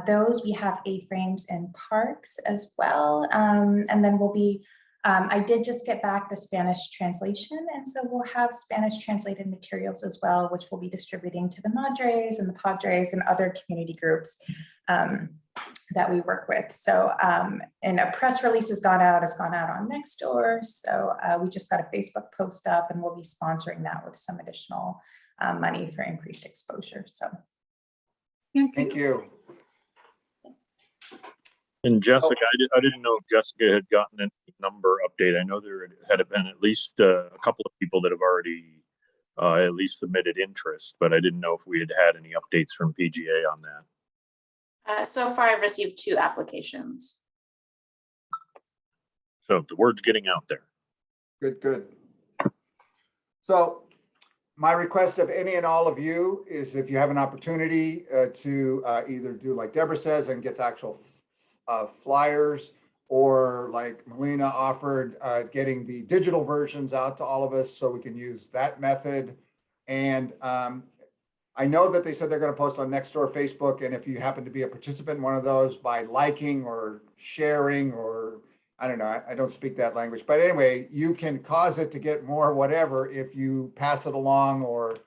those. We have A-frames in parks as well. And then we'll be I did just get back the Spanish translation, and so we'll have Spanish translated materials as well, which we'll be distributing to the Madres and the Padres and other community groups that we work with. So, and a press release has gone out on Nextdoor. So we just got a Facebook post up, and we'll be sponsoring that with some additional money for increased exposure. So, Thank you. And Jessica, I didn't know if Jessica had gotten any number update. I know there had been at least a couple of people that have already at least submitted interest, but I didn't know if we had had any updates from PGA on that. So far, I've received 2 applications. So the word's getting out there. Good. So my request of any and all of you is if you have an opportunity to either do like Deborah says and get actual flyers, or like Melina offered, getting the digital versions out to all of us so we can use that method. And I know that they said they're going to post on Nextdoor, Facebook, and if you happen to be a participant in one of those by liking or sharing, or I don't know, I don't speak that language, but anyway, you can cause it to get more whatever if you pass it along or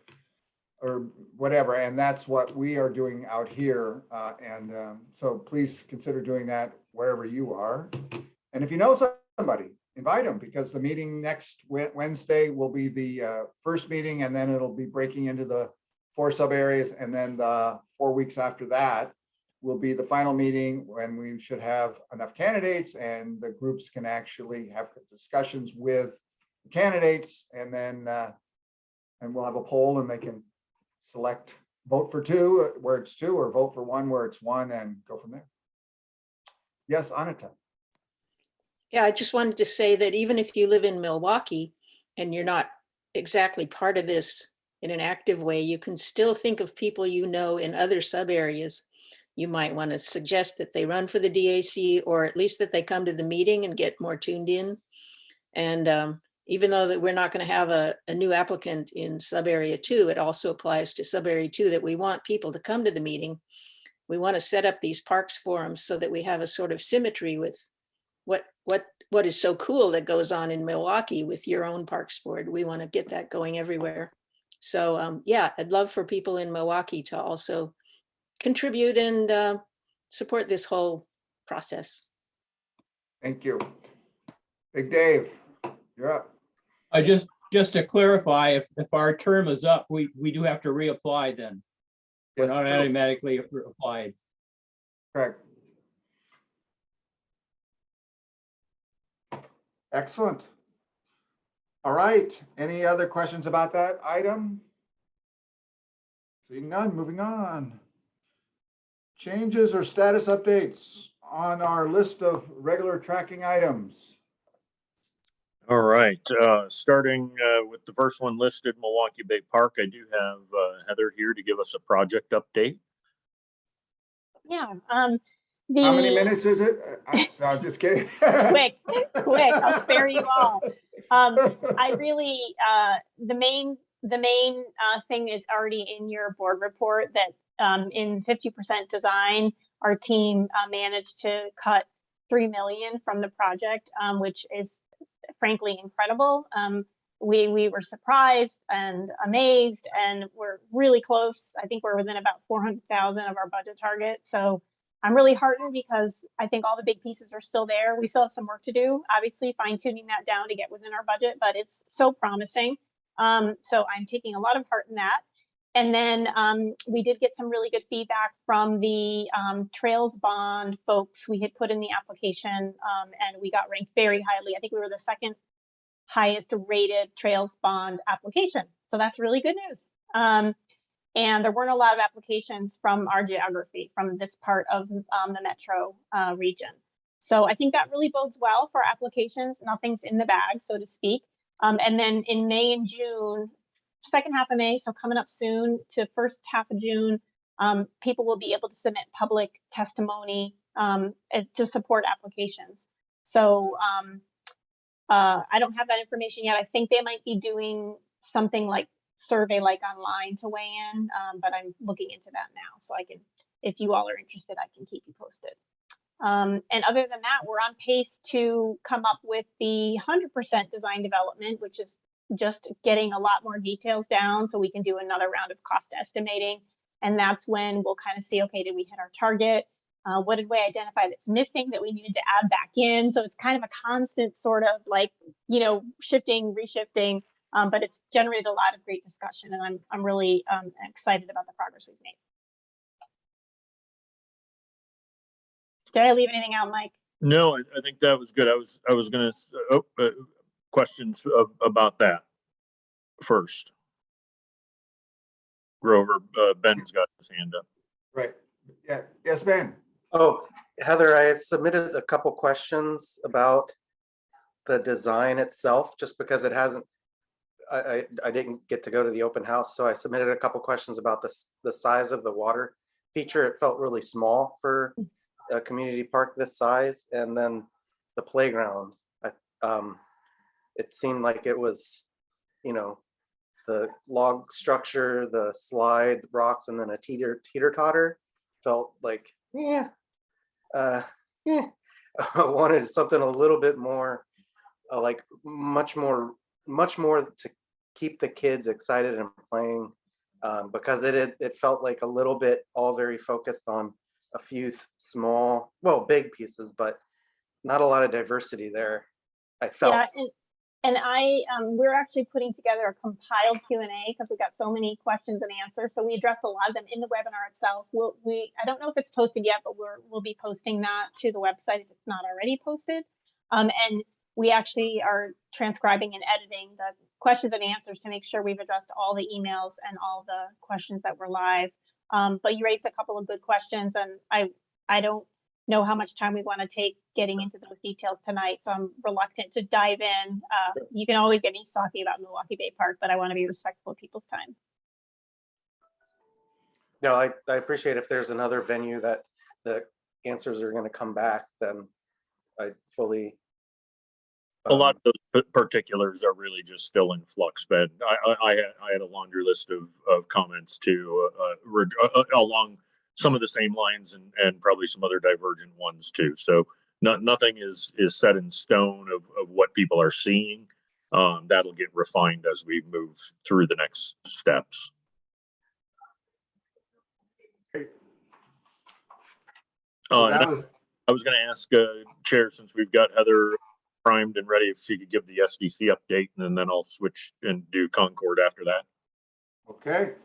whatever. And that's what we are doing out here. So please consider doing that wherever you are. And if you know somebody, invite them, because the meeting next Wednesday will be the first meeting, and then it'll be breaking into the 4 sub areas. And then the 4 weeks after that will be the final meeting, when we should have enough candidates and the groups can actually have discussions with the candidates. And then and we'll have a poll, and they can select, vote for 2 where it's 2, or vote for 1 where it's 1, and go from there. Yes, Anita. Yeah, I just wanted to say that even if you live in Milwaukee and you're not exactly part of this in an active way, you can still think of people you know in other sub areas. You might want to suggest that they run for the DAC, or at least that they come to the meeting and get more tuned in. And even though that we're not going to have a new applicant in sub area 2, it also applies to sub area 2 that we want people to come to the meeting. We want to set up these parks forums so that we have a sort of symmetry with what is so cool that goes on in Milwaukee with your own parks board. We want to get that going everywhere. So yeah, I'd love for people in Milwaukee to also contribute and support this whole process. Thank you. Big Dave, you're up. I just to clarify, if our term is up, we do have to reapply then. We're Yes, not true. automatically applied. Correct. Excellent. All right. Any other questions about that item? Seeing none, moving on. Changes or status updates on our list of regular tracking items. All right, starting with the first one listed, Milwaukee Bay Park. I do have Heather here to give us a project update. Yeah. How many minutes is it? No, I'm just kidding. quick, I'll spare you all. I really, the main thing is already in your board report, that in 50% design, our team managed to cut $3 million from the project, which is frankly incredible. We were surprised and amazed, and we're really close. I think we're within about 400,000 of our budget target. So I'm really heartened, because I think all the big pieces are still there. We still have some work to do, obviously fine tuning that down to get within our budget, but it's so promising. So I'm taking a lot of heart in that. And then we did get some really good feedback from the Trails Bond folks. We had put in the application and we got ranked very highly. I think we were the second highest rated Trails Bond application. So that's really good news. And there weren't a lot of applications from our geography, from this part of the metro region. So I think that really bodes well for applications. Nothing's in the bag, so to speak. And then in May and June, second half of May, so coming up soon to first half of June, people will be able to submit public testimony to support applications. So I don't have that information yet. I think they might be doing something like survey like online to weigh in, but I'm looking into that now. So I can, if you all are interested, I can keep you posted. And other than that, we're on pace to come up with the 100% design development, which is just getting a lot more details down so we can do another round of cost estimating. And that's when we'll kind of see, okay, did we hit our target? What did we identify that's missing that we needed to add back in? So it's kind of a constant sort of like, you know, shifting, reshifting, but it's generated a lot of great discussion, and I'm really excited about the progress we've made. Did I leave anything out, Mike? No, I think that was good. I was going to questions about that first. Grover, Ben's got his hand up. Right. Yeah. Yes, Ben. Oh, Heather, I submitted a couple questions about the design itself, just because it hasn't, I didn't get to go to the open house. So I submitted a couple questions about the size of the water feature. It felt really small for a community park this size. And then the playground, it seemed like it was, you know, the log structure, the slide rocks, and then a teeter-totter felt like, I wanted something a little bit more, like much more to keep the kids excited and playing, because it felt like a little bit all very focused on a few small, well, big pieces, but not a lot of diversity there, I felt. Yeah, and we're actually putting together a compiled Q&A because we got so many questions and answers. So we addressed a lot of them in the webinar itself. I don't know if it's posted yet, but we'll be posting that to the website if it's not already posted. And we actually are transcribing and editing the questions and answers to make sure we've addressed all the emails and all the questions that were live. But you raised a couple of good questions, and I don't know how much time we want to take getting into those details tonight, so I'm reluctant to dive in. You can always get me talking about Milwaukee Bay Park, but I want to be respectful of people's time. No, I appreciate if there's another venue that the answers are going to come back, then I fully. A lot of those particulars are really just still in flux, Ben. I had a laundry list of comments too, along some of the same lines and probably some other divergent ones too. So nothing is set in stone of what people are seeing. That'll get refined as we move through the next steps. I was going to ask Chair, since we've got Heather primed and ready, if she could give the SDC update, and then I'll switch and do Concord after that. Okay.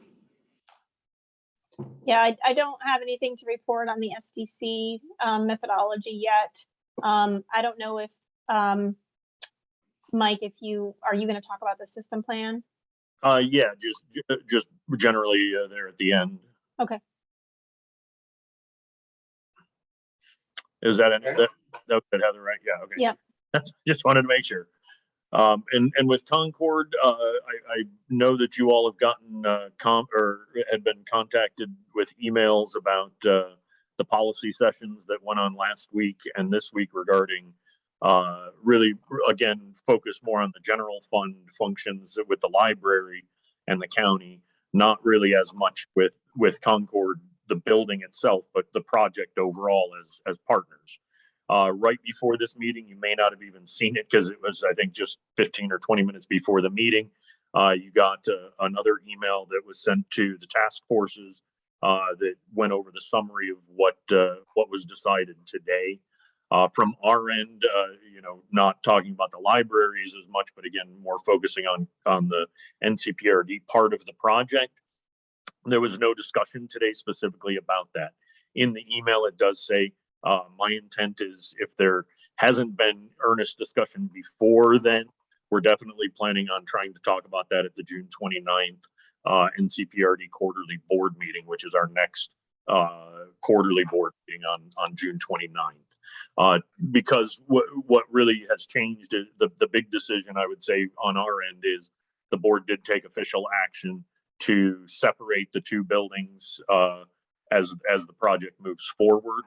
Yeah, I don't have anything to report on the SDC methodology yet. I don't know if Mike, are you going to talk about the system plan? Yeah, just generally there at the end. Okay. Is that that Heather, right? Yeah. Okay. Yeah. That's just wanted to make sure. And with Concord, I know that you all have gotten had been contacted with emails about the policy sessions that went on last week and this week regarding really, again, focus more on the general fund functions with the library and the county, not really as much with Concord, the building itself, but the project overall as partners. Right before this meeting, you may not have even seen it because it was, I think, just 15 or 20 minutes before the meeting. You got another email that was sent to the task forces that went over the summary of what was decided today. From our end, not talking about the libraries as much, but again, more focusing on the NCPRD part of the project. There was no discussion today specifically about that. In the email, it does say, my intent is if there hasn't been earnest discussion before then, we're definitely planning on trying to talk about that at the June 29th NCPRD quarterly board meeting, which is our next quarterly board meeting on June 29th. Because what really has changed, the big decision I would say on our end is the board did take official action to separate the two buildings as the project moves forward.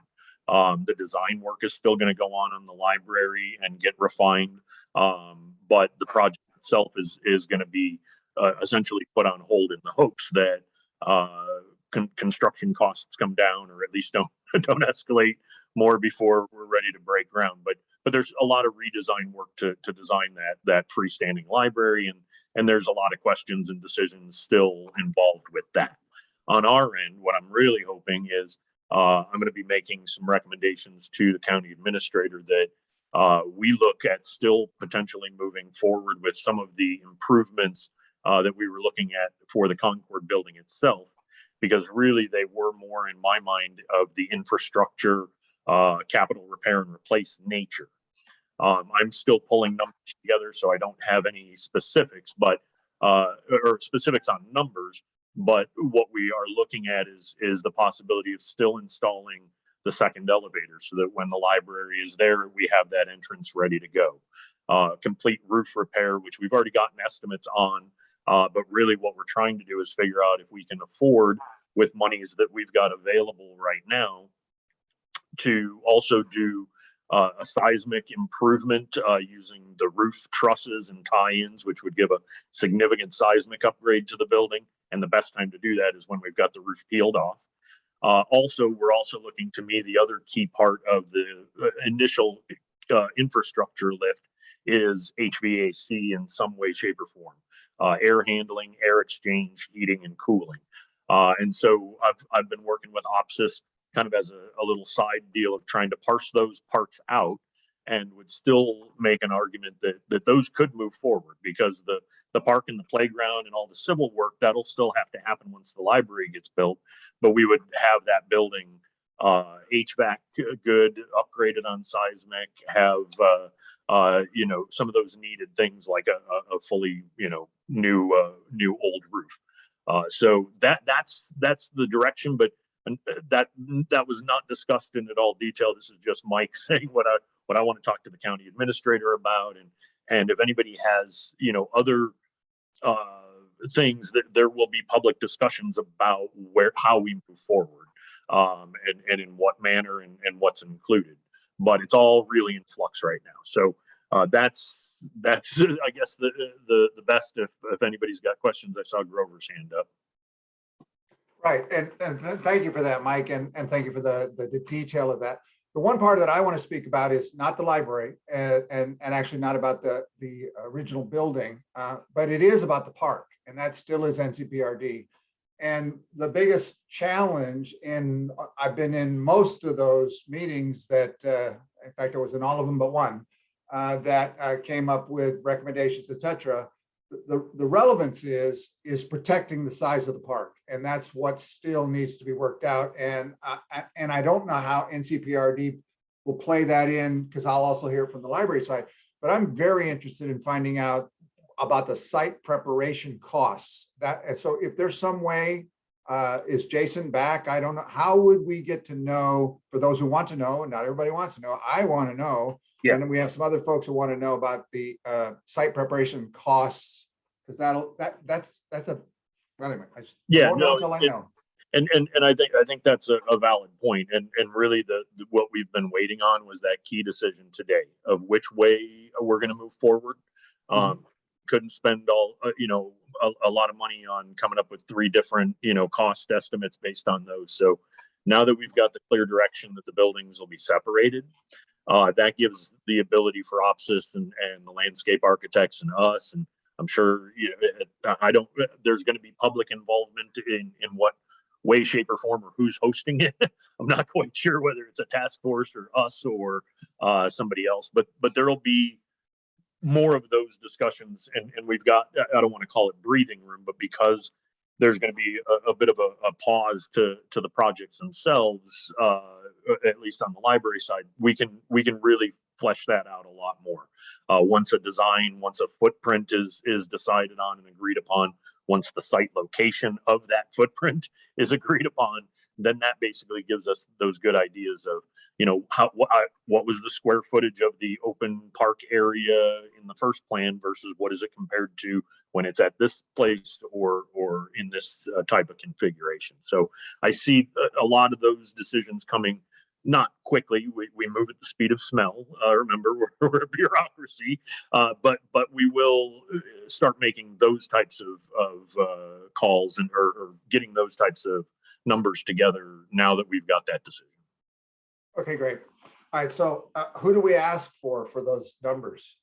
The design work is still going to go on the library and get refined, but the project itself is going to be essentially put on hold in the hopes that construction costs come down, or at least don't escalate more before we're ready to break ground. But there's a lot of redesign work to design that freestanding library, and there's a lot of questions and decisions still involved with that. On our end, what I'm really hoping is I'm going to be making some recommendations to the county administrator that we look at still potentially moving forward with some of the improvements that we were looking at for the Concord building itself, because really they were more, in my mind, of the infrastructure, capital repair and replace nature. I'm still pulling numbers together, so I don't have any specifics, but or specifics on numbers. But what we are looking at is the possibility of still installing the second elevator, so that when the library is there, we have that entrance ready to go. Complete roof repair, which we've already gotten estimates on, but really what we're trying to do is figure out if we can afford, with monies that we've got available right now, to also do a seismic improvement using the roof trusses and tie-ins, which would give a significant seismic upgrade to the building. And the best time to do that is when we've got the roof peeled off. Also, we're also looking, to me, the other key part of the initial infrastructure lift is HVAC in some way, shape, or form. Air handling, air exchange, heating, and cooling. And so I've been working with OPSIS kind of as a little side deal of trying to parse those parts out, and would still make an argument that those could move forward, because the park and the playground and all the civil work, that'll still have to happen once the library gets built. But we would have that building HVAC good, upgraded on seismic, have some of those needed things like a fully new old roof. So that's the direction, but that was not discussed in at all detail. This is just Mike saying what I want to talk to the county administrator about, and if anybody has other things, that there will be public discussions about how we move forward, and in what manner and what's included. But it's all really in flux right now. So that's I guess the best. If anybody's got questions, I saw Grover's hand up. Right, and thank you for that, Mike, and thank you for the detail of that. The one part that I want to speak about is not the library, and actually not about the original building, but it is about the park, and that still is NCPRD. And the biggest challenge I've been in most of those meetings that, in fact, I was in all of them but one, that came up with recommendations, etc. The relevance is protecting the size of the park, and that's what still needs to be worked out. And I don't know how NCPRD will play that in, because I'll also hear it from the library side. But I'm very interested in finding out about the site preparation costs. So if there's some way, is Jason back? I don't know. How would we get to know, for those who want to know, and not everybody wants to know, I want to know. Yeah. And then we have some other folks who want to know about the site preparation costs, because that's a, anyway, I just don't know until I know. And I think that's a valid point. And really what we've been waiting on was that key decision today of which way we're going to move forward. Couldn't spend a lot of money on coming up with 3 different, cost estimates based on those. So now that we've got the clear direction that the buildings will be separated, that gives the ability for OPSIS and the landscape architects and us, and I'm sure there's going to be public involvement in what way, shape, or form, or who's hosting it. I'm not quite sure whether it's a task force or us or somebody else, but there'll be more of those discussions, and we've got, I don't want to call it breathing room, but because there's going to be a bit of a pause to the projects themselves, at least on the library side, we can really flesh that out a lot more. Once a footprint is decided on and agreed upon, once the site location of that footprint is agreed upon, then that basically gives us those good ideas of, you know, what was the square footage of the open park area in the first plan versus what is it compared to when it's at this place or in this type of configuration. So I see a lot of those decisions coming not quickly. We move at the speed of smell. Remember, we're a bureaucracy, but we will start making those types of calls and or getting those types of numbers together now that we've got that decision. Okay, great. All right, so who do we ask for those numbers?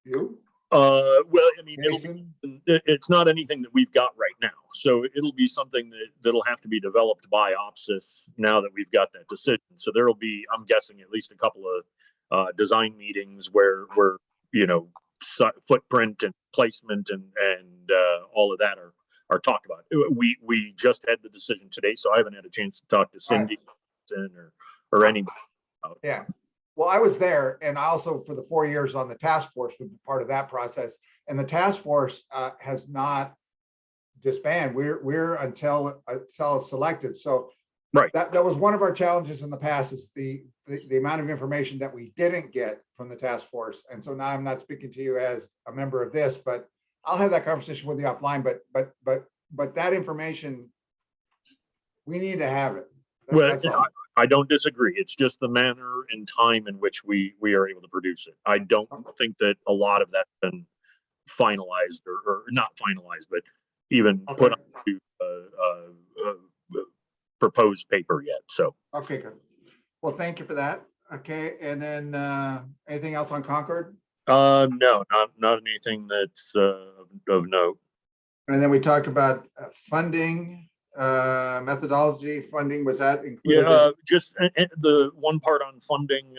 You? Well, I mean, Jason? it's not anything that we've got right now. So it'll be something that'll have to be developed by OPSIS now that we've got that decision. So there'll be, I'm guessing, at least a couple of design meetings where you know, footprint and placement and all of that are talked about. We just had the decision today, so I haven't had a chance to talk to Cindy or anybody. Yeah. Well, I was there, and I also, for the 4 years on the task force, was part of that process. And the task force has not disbanded. We're until it's selected. So right. That was one of our challenges in the past, is the amount of information that we didn't get from the task force. And so now I'm not speaking to you as a member of this, but I'll have that conversation with you offline. But that information, we need to have it. Well, I don't disagree. It's just the manner and time in which we are able to produce it. I don't think that a lot of that's been finalized or not finalized, but even put onto proposed paper yet. So okay, good. Well, thank you for that. Okay, and then anything else on Concord? No, not anything that's of note. And then we talked about funding. Methodology funding, was that included? Yeah, just the one part on funding.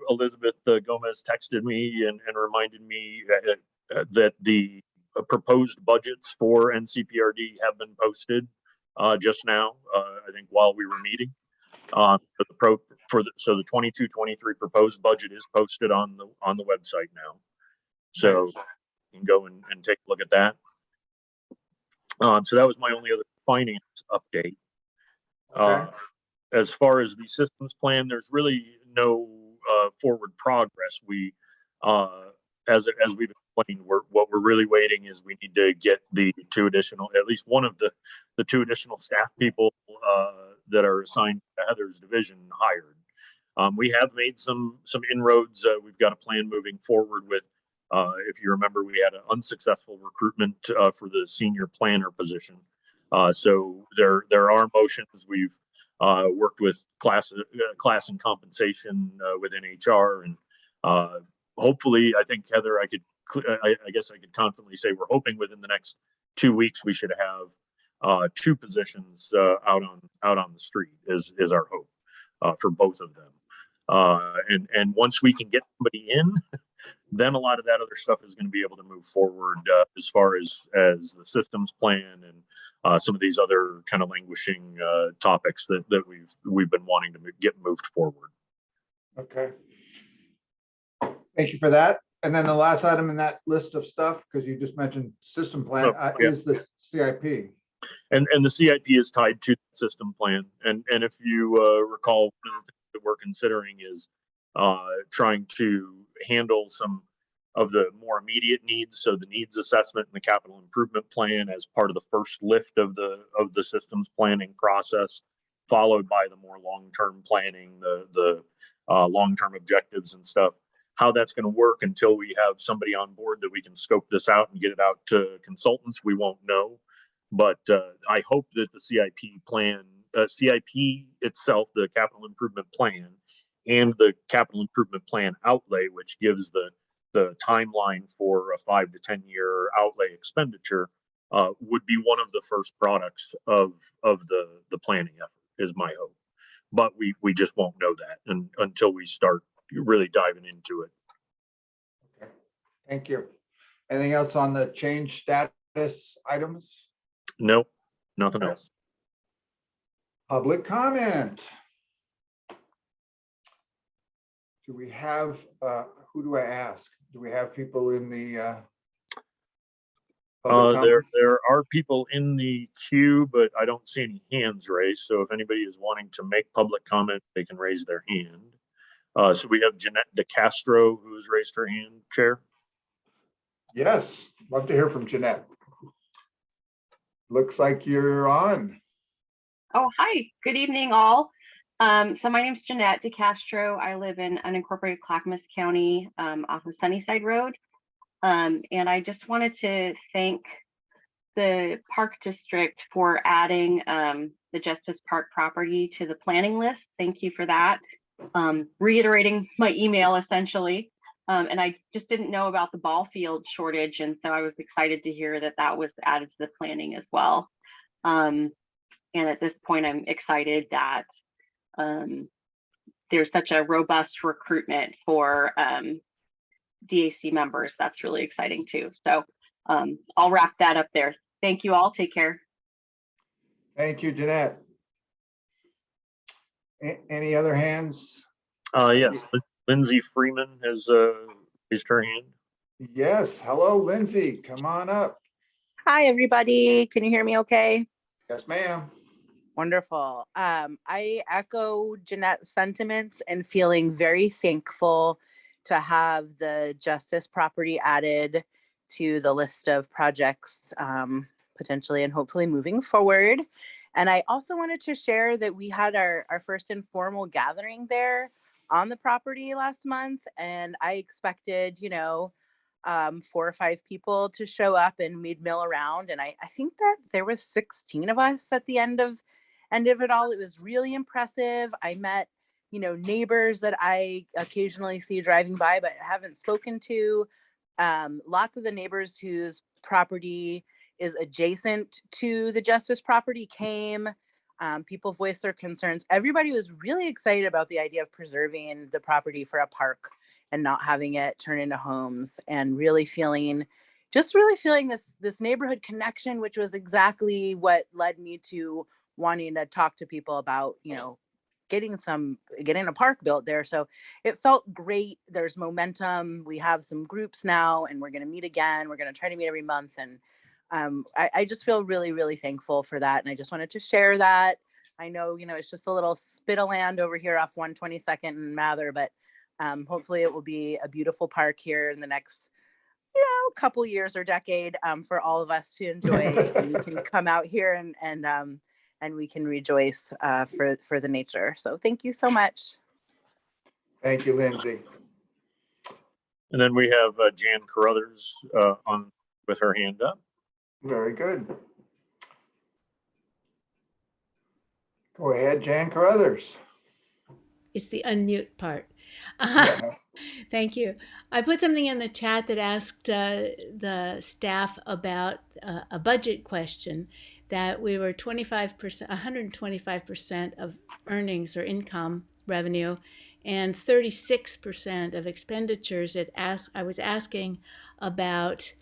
Elizabeth Gomez texted me and reminded me that the proposed budgets for NCPRD have been posted just now. I think while we were meeting. So the 22-23 proposed budget is posted on the website now, so you can go and take a look at that. So that was my only other finance update. Okay. As far as the systems plan, there's really no forward progress. We, as we've explained, what we're really waiting is we need to get the at least one of the two additional staff people that are assigned to Heather's division hired. We have made some inroads. We've got a plan moving forward with. If you remember, we had an unsuccessful recruitment for the senior planner position. So there are motions. We've worked with class and compensation within HR, and hopefully, I think, Heather, I guess I could confidently say we're hoping within the next 2 weeks we should have 2 positions out on the street is our hope for both of them. And once we can get somebody in, then a lot of that other stuff is going to be able to move forward as far as the systems plan and some of these other kind of languishing topics that we've been wanting to get moved forward. Okay. Thank you for that. And then the last item in that list of stuff, because you just mentioned system plan, is the CIP. And the CIP is tied to the system plan. And if you recall, one of the things that we're considering is trying to handle some of the more immediate needs. So the needs assessment and the capital improvement plan as part of the first lift of the systems planning process, followed by the more long-term planning, the long-term objectives and stuff. How that's going to work until we have somebody on board that we can scope this out and get it out to consultants, we won't know. But I hope that the CIP plan, CIP itself, the capital improvement plan, and the capital improvement plan outlay, which gives the timeline for a 5 to 10 year outlay expenditure, would be one of the first products of the planning effort, is my hope. But we just won't know that until we start really diving into it. Okay, thank you. Anything else on the change status items? Nope, nothing else. Public comment. Do we have, who do I ask? Do we have people in the, Public There are people in the queue, but I don't see any hands raised. So if anybody is wanting to make public comment, they can raise their hand. So we have Jeanette DeCastro, who's raised her hand, Chair. Yes, love to hear from Jeanette. Looks like you're on. Oh, hi. Good evening, all. So my name is Jeanette DeCastro. I live in unincorporated Clackamas County off of Sunnyside Road. And I just wanted to thank the Park District for adding the Justice Park property to the planning list. Thank you for that. Reiterating my email essentially. And I just didn't know about the ball field shortage. And so I was excited to hear that that was added to the planning as well. And at this point, I'm excited that there's such a robust recruitment for DAC members. That's really exciting too. So I'll wrap that up there. Thank you all. Take care. Thank you, Jeanette. Any other hands? Yes, Lindsay Freeman has raised her hand. Yes. Hello, Lindsay. Come on up. Hi, everybody. Can you hear me okay? Yes, ma'am. Wonderful. I echo Jeanette's sentiments and feeling very thankful to have the Justice property added to the list of projects potentially and hopefully moving forward. And I also wanted to share that we had our first informal gathering there on the property last month. And I expected, 4 or 5 people to show up, and we'd mill around. And I think that there was 16 of us at the end of it all. It was really impressive. I met, neighbors that I occasionally see driving by, but haven't spoken to. Lots of the neighbors whose property is adjacent to the Justice property came. People voiced their concerns. Everybody was really excited about the idea of preserving the property for a park and not having it turn into homes, and really feeling this neighborhood connection, which was exactly what led me to wanting to talk to people about, getting a park built there. So it felt great. There's momentum. We have some groups now, and we're going to meet again. We're going to try to meet every month. And I just feel really, really thankful for that. And I just wanted to share that. I know, it's just a little spit of land over here off 122nd and Mather, but hopefully it will be a beautiful park here in the next, couple years or decade for all of us to enjoy. And we can come out here and we can rejoice for the nature. So thank you so much. Thank you, Lindsay. And then we have Jan Carruthers on with her hand up. Very good. Go ahead, Jan Carruthers. It's the unmute part. Yeah. Thank you. I put something in the chat that asked the staff about a budget question, that we were 25%, 125% of earnings or income revenue, and 36% of expenditures. I was asking about,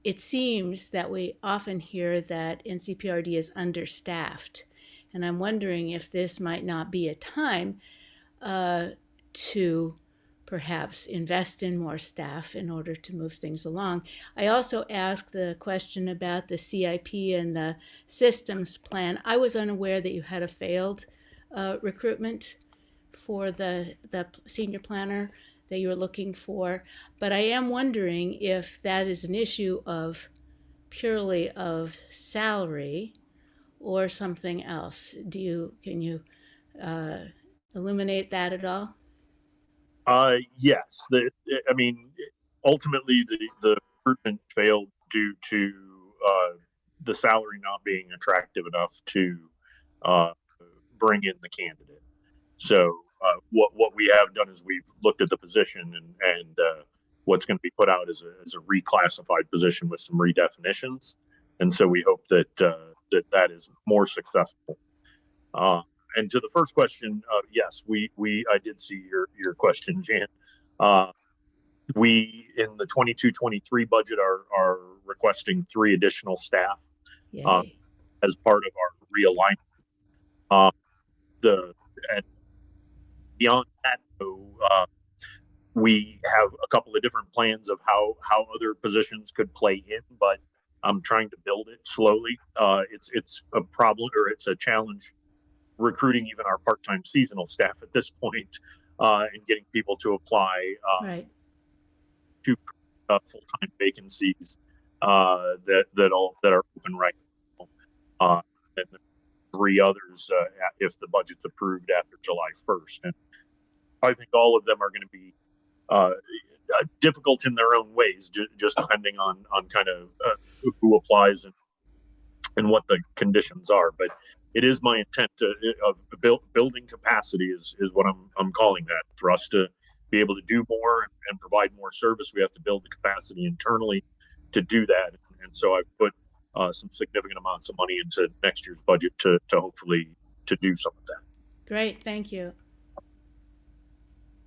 it seems that we often hear that NCPRD is understaffed. And I'm wondering if this might not be a time to perhaps invest in more staff in order to move things along. I also asked the question about the CIP and the systems plan. I was unaware that you had a failed recruitment for the senior planner that you were looking for, but I am wondering if that is an issue of purely of salary or something else. Can you illuminate that at all? Yes. Ultimately the recruitment failed due to the salary not being attractive enough to bring in the candidate. So what we have done is we've looked at the position and what's going to be put out is a reclassified position with some redefinitions. And so we hope that that is more successful. And to the first question, yes, I did see your question, Jan. We in the 22-23 budget are requesting 3 additional staff as part of our realignment. And beyond that, we have a couple of different plans of how other positions could play in, but I'm trying to build it slowly. It's a problem, or it's a challenge recruiting even our part-time seasonal staff at this point, and getting people to apply Right. to full-time vacancies that are open right now. And 3 others if the budget's approved after July 1st. And I think all of them are going to be difficult in their own ways, just depending on kind of who applies and what the conditions are. But it is my intent to building capacity is what I'm calling that. For us to be able to do more and provide more service, we have to build the capacity internally to do that. And so I've put some significant amounts of money into next year's budget to hopefully to do some of that. Great, thank you.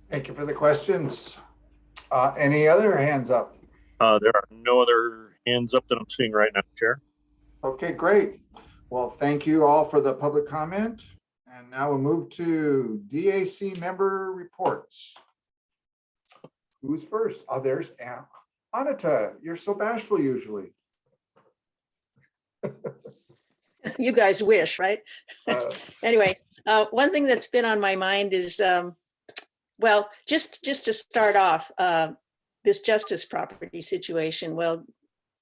Thank you for the questions. Any other hands up? There are no other hands up that I'm seeing right now, Chair. Okay, great. Well, thank you all for the public comment. And now we'll move to DAC member reports. Who's first? Oh, there's Anita. You're so bashful usually. You guys wish, right? Anyway, one thing that's been on my mind is, well, just to start off, this justice property situation. Well,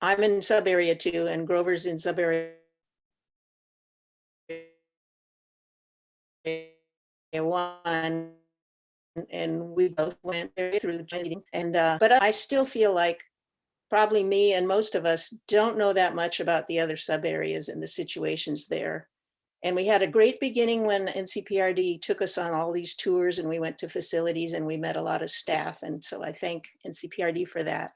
I'm in sub area 2 and Grover's in sub area 1, and we both went through meeting. And but I still feel like probably me and most of us don't know that much about the other sub areas and the situations there. And we had a great beginning when NCPRD took us on all these tours and we went to facilities and we met a lot of staff. And so I thank NCPRD for that.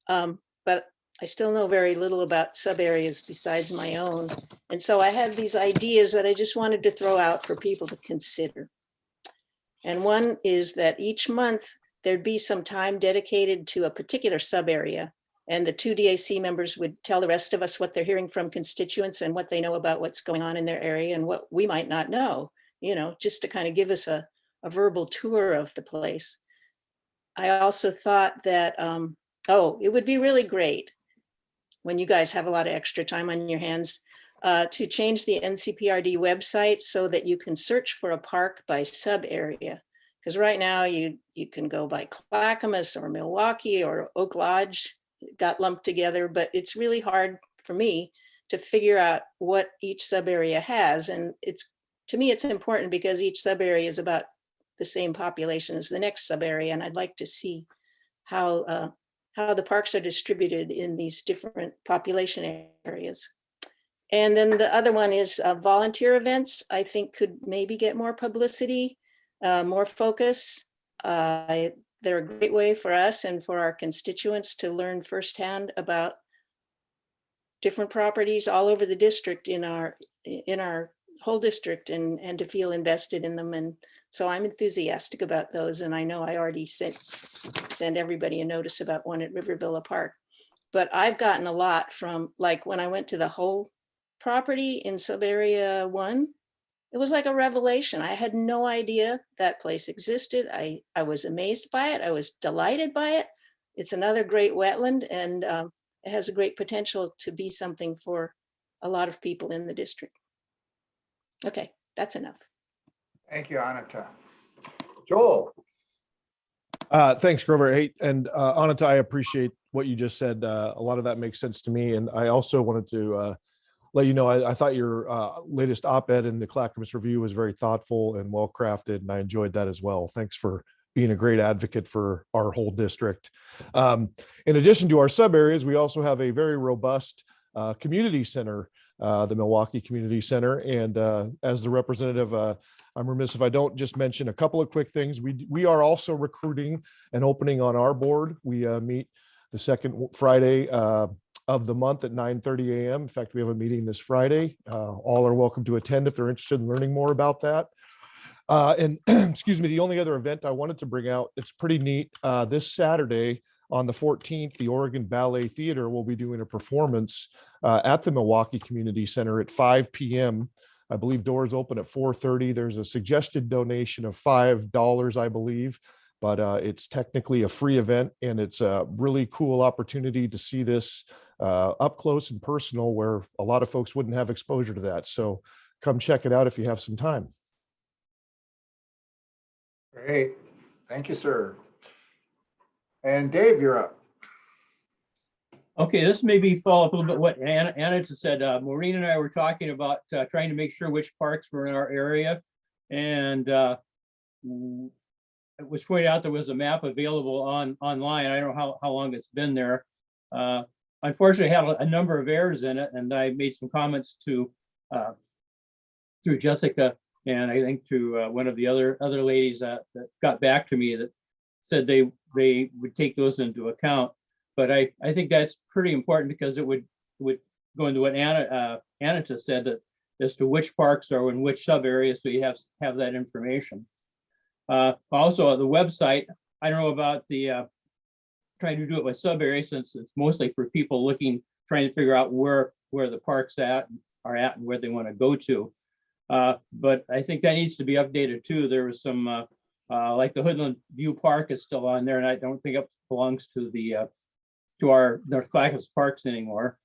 But I still know very little about sub areas besides my own. And so I had these ideas that I just wanted to throw out for people to consider. And one is that each month there'd be some time dedicated to a particular sub area. And the 2 DAC members would tell the rest of us what they're hearing from constituents and what they know about what's going on in their area and what we might not know, just to kind of give us a verbal tour of the place. I also thought that, it would be really great when you guys have a lot of extra time on your hands to change the NCPRD website so that you can search for a park by sub area. Because right now you can go by Clackamas or Milwaukee or Oak Lodge. Got lumped together, but it's really hard for me to figure out what each sub area has. And to me, it's important because each sub area is about the same population as the next sub area. And I'd like to see how the parks are distributed in these different population areas. And then the other one is volunteer events, I think could maybe get more publicity, more focus. They're a great way for us and for our constituents to learn firsthand about different properties all over the district in our whole district and to feel invested in them. And so I'm enthusiastic about those. And I know I already sent everybody a notice about one at River Villa Park. But I've gotten a lot from, like, when I went to the whole property in sub area 1, it was like a revelation. I had no idea that place existed. I was amazed by it. I was delighted by it. It's another great wetland, and it has a great potential to be something for a lot of people in the district. Okay, that's enough. Thank you, Anita. Joel. Thanks, Grover. Hey, and Anita, I appreciate what you just said. A lot of that makes sense to me. And I also wanted to let you know, I thought your latest op-ed in the Clackamas Review was very thoughtful and well-crafted, and I enjoyed that as well. Thanks for being a great advocate for our whole district. In addition to our sub areas, we also have a very robust community center, the Milwaukee Community Center. And as the representative, I'm remiss if I don't just mention a couple of quick things. We are also recruiting an opening on our board. We meet the second Friday of the month at 9:30 a.m. In fact, we have a meeting this Friday. All are welcome to attend if they're interested in learning more about that. And excuse me, the only other event I wanted to bring out, it's pretty neat. This Saturday on the 14th, the Oregon Ballet Theater will be doing a performance at the Milwaukee Community Center at 5 p.m. I believe doors open at 4:30. There's a suggested donation of $5, I believe, but it's technically a free event, and it's a really cool opportunity to see this up close and personal, where a lot of folks wouldn't have exposure to that. So come check it out if you have some time. Great. Thank you, sir. And Dave, you're up. Okay, this maybe follow up a little bit what Anna just said. Maureen and I were talking about trying to make sure which parks were in our area. And it was pointed out there was a map available online. I don't know how long it's been there. Unfortunately, it had a number of errors in it, and I made some comments to through Jessica, and I think to one of the other ladies that got back to me that said they would take those into account. But I think that's pretty important, because it would go into what Anna just said, that as to which parks are in which sub area, so you have that information. Also, the website, I don't know about the trying to do it with sub area, since it's mostly for people trying to figure out where the parks are at and where they want to go to. But I think that needs to be updated too. There was some like the Hoodland View Park is still on there, and I don't think it belongs to to our North Clackamas parks anymore.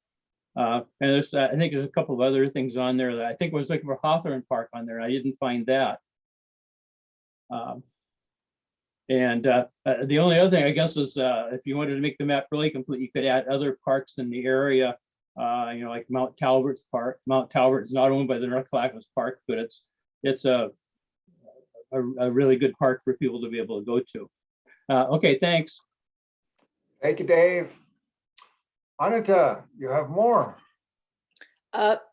And there's I think there's a couple of other things on there that I think was looking for Hawthorne Park on there. I didn't find that. The only other thing, I guess, is if you wanted to make the map really complete, you could add other parks in the area. Like Mount Talbert's Park. Mount Talbert is not owned by the North Clackamas Park, but it's a really good park for people to be able to go to. Okay, thanks. Thank you, Dave. Anita, you have more.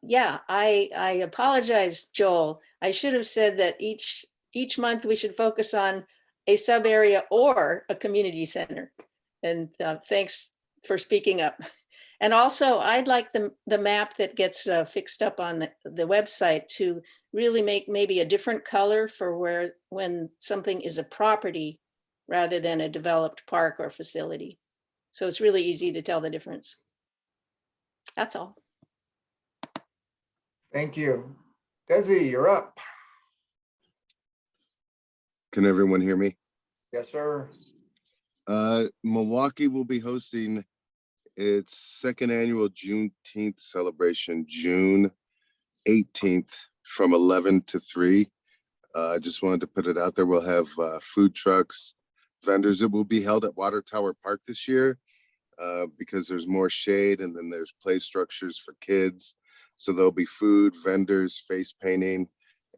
Yeah, I apologize, Joel. I should have said that each month we should focus on a sub area or a community center. And thanks for speaking up. And also, I'd like the map that gets fixed up on the website to really make maybe a different color for when something is a property rather than a developed park or facility. So it's really easy to tell the difference. That's all. Thank you. Desi, you're up. Can everyone hear me? Yes, sir. Milwaukee will be hosting its second annual Juneteenth celebration, June 18th from 11 to 3. I just wanted to put it out there. We'll have food trucks, vendors. It will be held at Water Tower Park this year because there's more shade, and then there's play structures for kids. So there'll be food, vendors, face painting.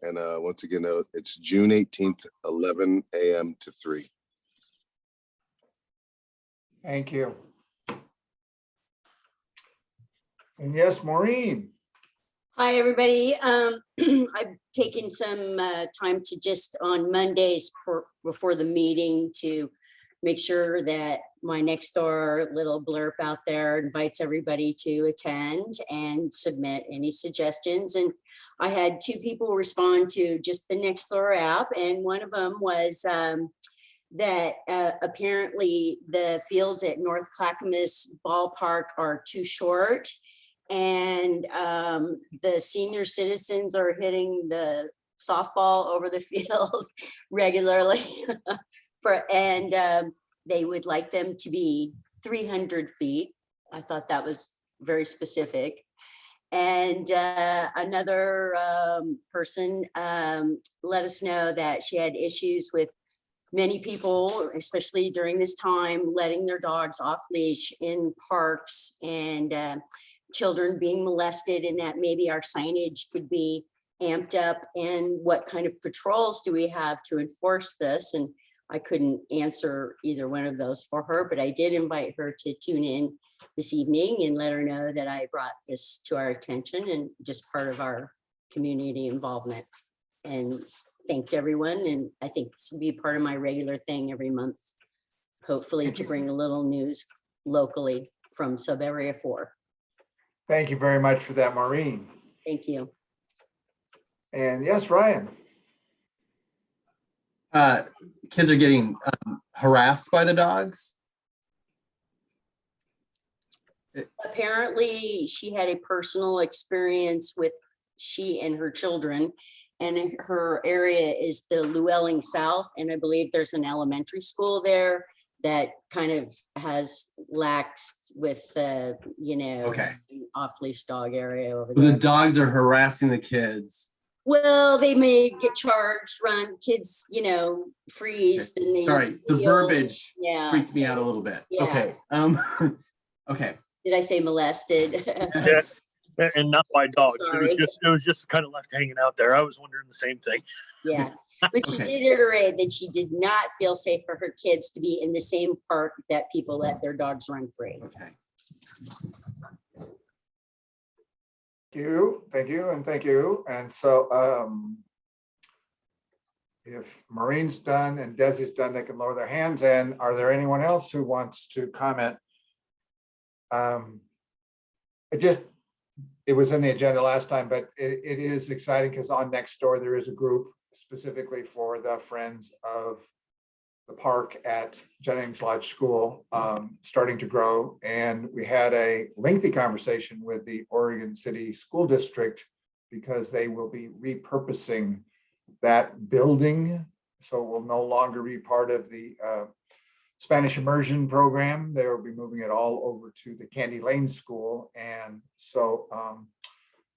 And once again, it's June 18th, 11 a.m. to 3. Thank you. And yes, Maureen. Hi, everybody. I've taken some time to just on Mondays before the meeting to make sure that my next door little blurb out there invites everybody to attend and submit any suggestions. And I had 2 people respond to just the Nextdoor app, and one of them was that apparently the fields at North Clackamas Ballpark are too short, and the senior citizens are hitting the softball over the field regularly and they would like them to be 300 feet. I thought that was very specific. And another person let us know that she had issues with many people, especially during this time, letting their dogs off leash in parks, and children being molested, and that maybe our signage could be amped up, and what kind of patrols do we have to enforce this? And I couldn't answer either one of those for her, but I did invite her to tune in this evening and let her know that I brought this to our attention and just part of our community involvement, and thanked everyone. And I think this will be part of my regular thing every month, hopefully, to bring a little news locally from sub area 4. Thank you very much for that, Maureen. Thank you. And yes, Ryan. Kids are getting harassed by the dogs. Apparently, she had a personal experience with she and her children, and her area is the Llewellyn South, and I believe there's an elementary school there that kind of has laxed with the, you know, Okay. off-leash dog area over The there. dogs are harassing the kids. Well, they may get charged, run, kids, you know, freeze, then they. Sorry, the feel- verbiage Yeah. freaked me so- out a little bit. yeah. Okay. Okay. Did I say molested? Yes. And not by dogs. sorry. It was just kind of left hanging out there. I was wondering the same thing. Yeah, but she Okay. did iterate that she did not feel safe for her kids to be in the same park that people let their dogs run free. Okay. Thank you, and thank you. And so if Maureen's done and Desi's done, they can lower their hands. And are there anyone else who wants to comment? It was in the agenda last time, but it is exciting because on Nextdoor, there is a group specifically for the Friends of the Park at Jennings Lodge School starting to grow. And we had a lengthy conversation with the Oregon City School District because they will be repurposing that building. So it will no longer be part of the Spanish immersion program. They will be moving it all over to the Candy Lane School. And so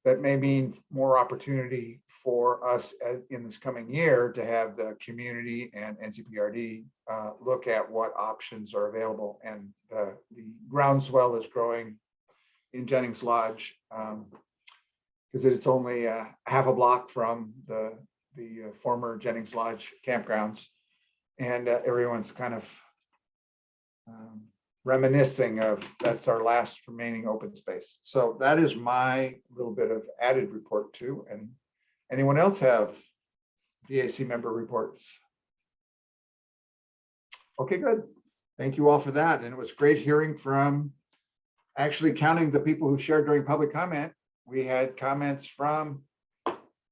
that may mean more opportunity for us in this coming year to have the community and NCPRD look at what options are available. And the groundswell is growing in Jennings Lodge because it's only half a block from the former Jennings Lodge campgrounds. And everyone's kind of reminiscing of that's our last remaining open space. So that is my little bit of added report too. And anyone else have DAC member reports? Okay, good. Thank you all for that. And it was great hearing from, actually counting the people who shared during public comment, we had comments from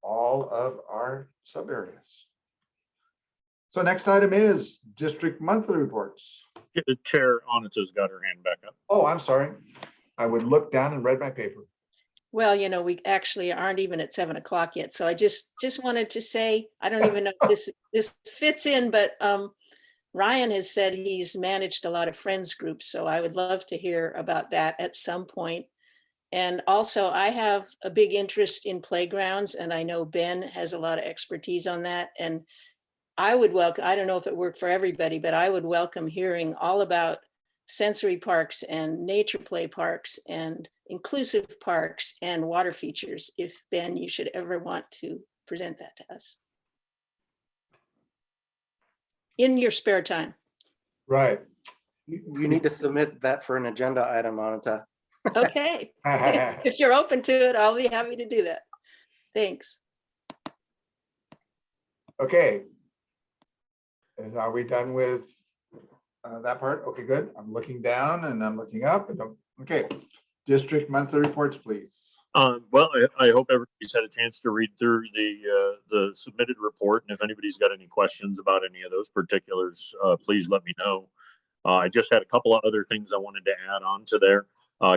all of our sub areas. So next item is district monthly reports. The chair Anita's got her hand back up. Oh, I'm sorry. I would look down and read my paper. Well, you know, we actually aren't even at 7 o'clock yet. So I just wanted to say, I don't even know if this fits in, but Ryan has said he's managed a lot of friends groups. So I would love to hear about that at some point. And also I have a big interest in playgrounds, and I know Ben has a lot of expertise on that. And I would welcome, I don't know if it worked for everybody, but I would welcome hearing all about sensory parks and nature play parks and inclusive parks and water features, if Ben, you should ever want to present that to us. In your spare time. Right. You need to submit that for an agenda item, Anita. Okay. If you're open to it, I'll be happy to do that. Thanks. Okay. And are we done with that part? Okay, good. I'm looking down and I'm looking up. And okay, district monthly reports, please. Well, I hope everybody's had a chance to read through the submitted report. And if anybody's got any questions about any of those particulars, please let me know. I just had a couple of other things I wanted to add on to there,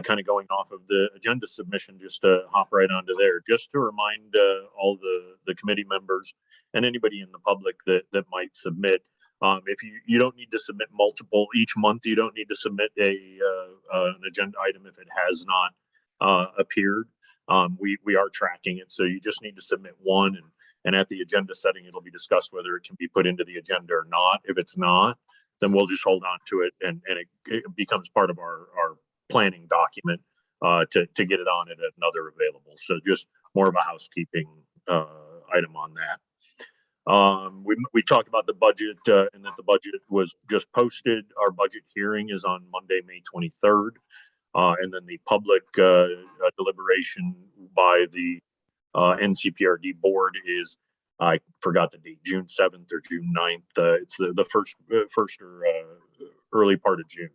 kind of going off of the agenda submission, just to hop right onto there, just to remind all the committee members and anybody in the public that might submit. If you don't need to submit multiple each month, you don't need to submit an agenda item if it has not appeared. We are tracking it, so you just need to submit one, and at the agenda setting, it'll be discussed whether it can be put into the agenda or not. If it's not, then we'll just hold on to it, and it becomes part of our planning document to get it on it at another available. So just more of a housekeeping item on that. We talked about the budget and that the budget was just posted. Our budget hearing is on Monday, May 23rd. And then the public deliberation by the NCPRD board is, I forgot the date, June 7th or June 9th. It's the first or early part of June.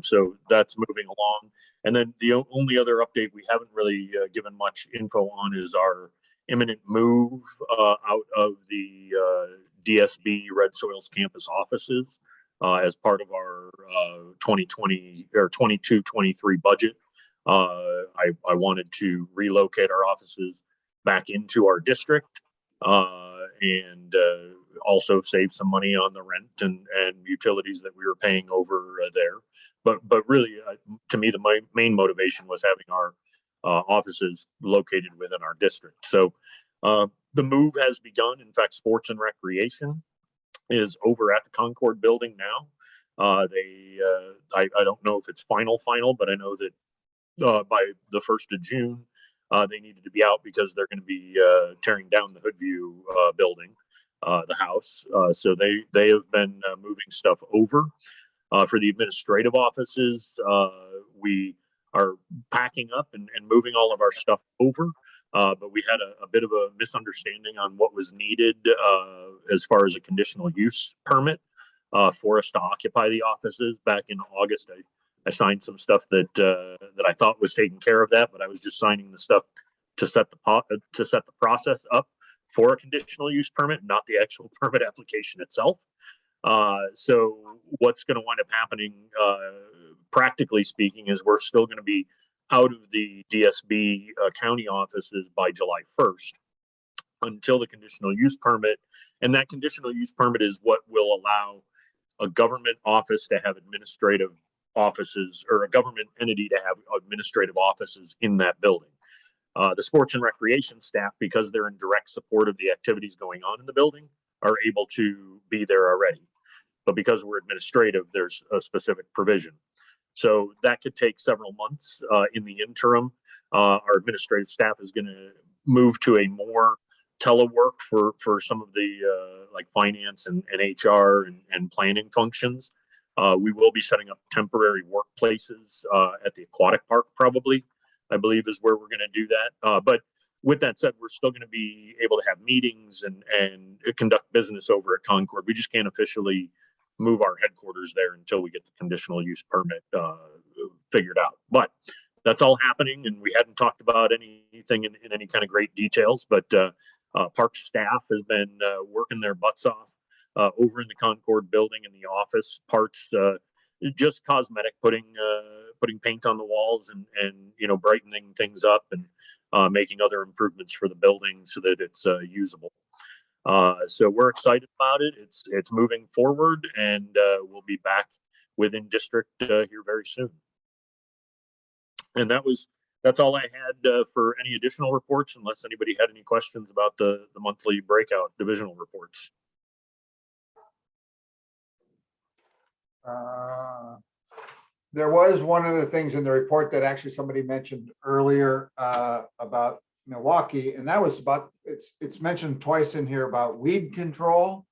So that's moving along. And then the only other update we haven't really given much info on is our imminent move out of the DSB Red Soils campus offices as part of our 2020 or 22-23 budget. I wanted to relocate our offices back into our district and also save some money on the rent and utilities that we were paying over there. But really, to me, the main motivation was having our offices located within our district. So the move has begun. In fact, sports and recreation is over at the Concord building now. I don't know if it's final, but I know that by the 1st of June, they needed to be out because they're going to be tearing down the Hoodview building, the house. So they have been moving stuff over. For the administrative offices, we are packing up and moving all of our stuff over. But we had a bit of a misunderstanding on what was needed as far as a conditional use permit for us to occupy the offices. Back in August, I signed some stuff that I thought was taking care of that, but I was just signing the stuff to set the process up for a conditional use permit, not the actual permit application itself. So what's going to wind up happening, practically speaking, is we're still going to be out of the DSB county offices by July 1st until the conditional use permit. And that conditional use permit is what will allow a government office to have administrative offices, or a government entity to have administrative offices in that building. The sports and recreation staff, because they're in direct support of the activities going on in the building, are able to be there already. But because we're administrative, there's a specific provision. So that could take several months. In the interim, our administrative staff is going to move to a more telework for some of the like finance and HR and planning functions. We will be setting up temporary workplaces at the aquatic park, probably, I believe, is where we're going to do that. But with that said, we're still going to be able to have meetings and conduct business over at Concord. We just can't officially move our headquarters there until we get the conditional use permit figured out. But that's all happening, and we hadn't talked about anything in any kind of great details, but park staff has been working their butts off over in the Concord building in the office parts, just cosmetic, putting paint on the walls and brightening things up and making other improvements for the building so that it's usable. So we're excited about it. It's moving forward, and we'll be back within district here very soon. And that's all I had for any additional reports, unless anybody had any questions about the monthly breakout divisional reports. There was one of the things in the report that actually somebody mentioned earlier about Milwaukee, and that was about, it's mentioned twice in here about weed control.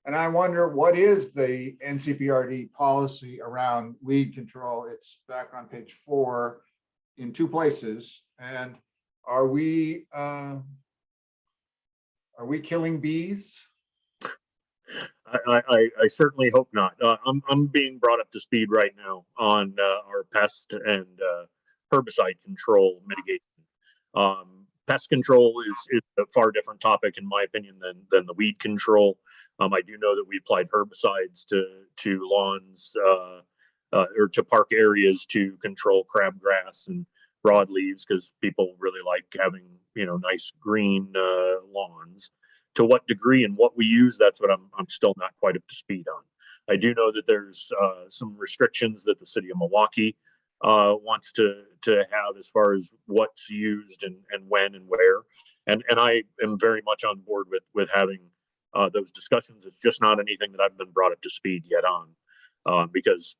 And I wonder, what is the NCPRD policy around weed control? It's back on page 4 in 2 places. And are we killing bees? I certainly hope not. I'm being brought up to speed right now on our pest and herbicide control mitigation. Pest control is a far different topic, in my opinion, than the weed control. I do know that we applied herbicides to lawns or to park areas to control crabgrass and broadleaves, because people really like having nice green lawns. To what degree and what we use, that's what I'm still not quite up to speed on. I do know that there's some restrictions that the city of Milwaukee wants to have as far as what's used and when and where. And I am very much on board with having those discussions. It's just not anything that I've been brought up to speed yet on. Because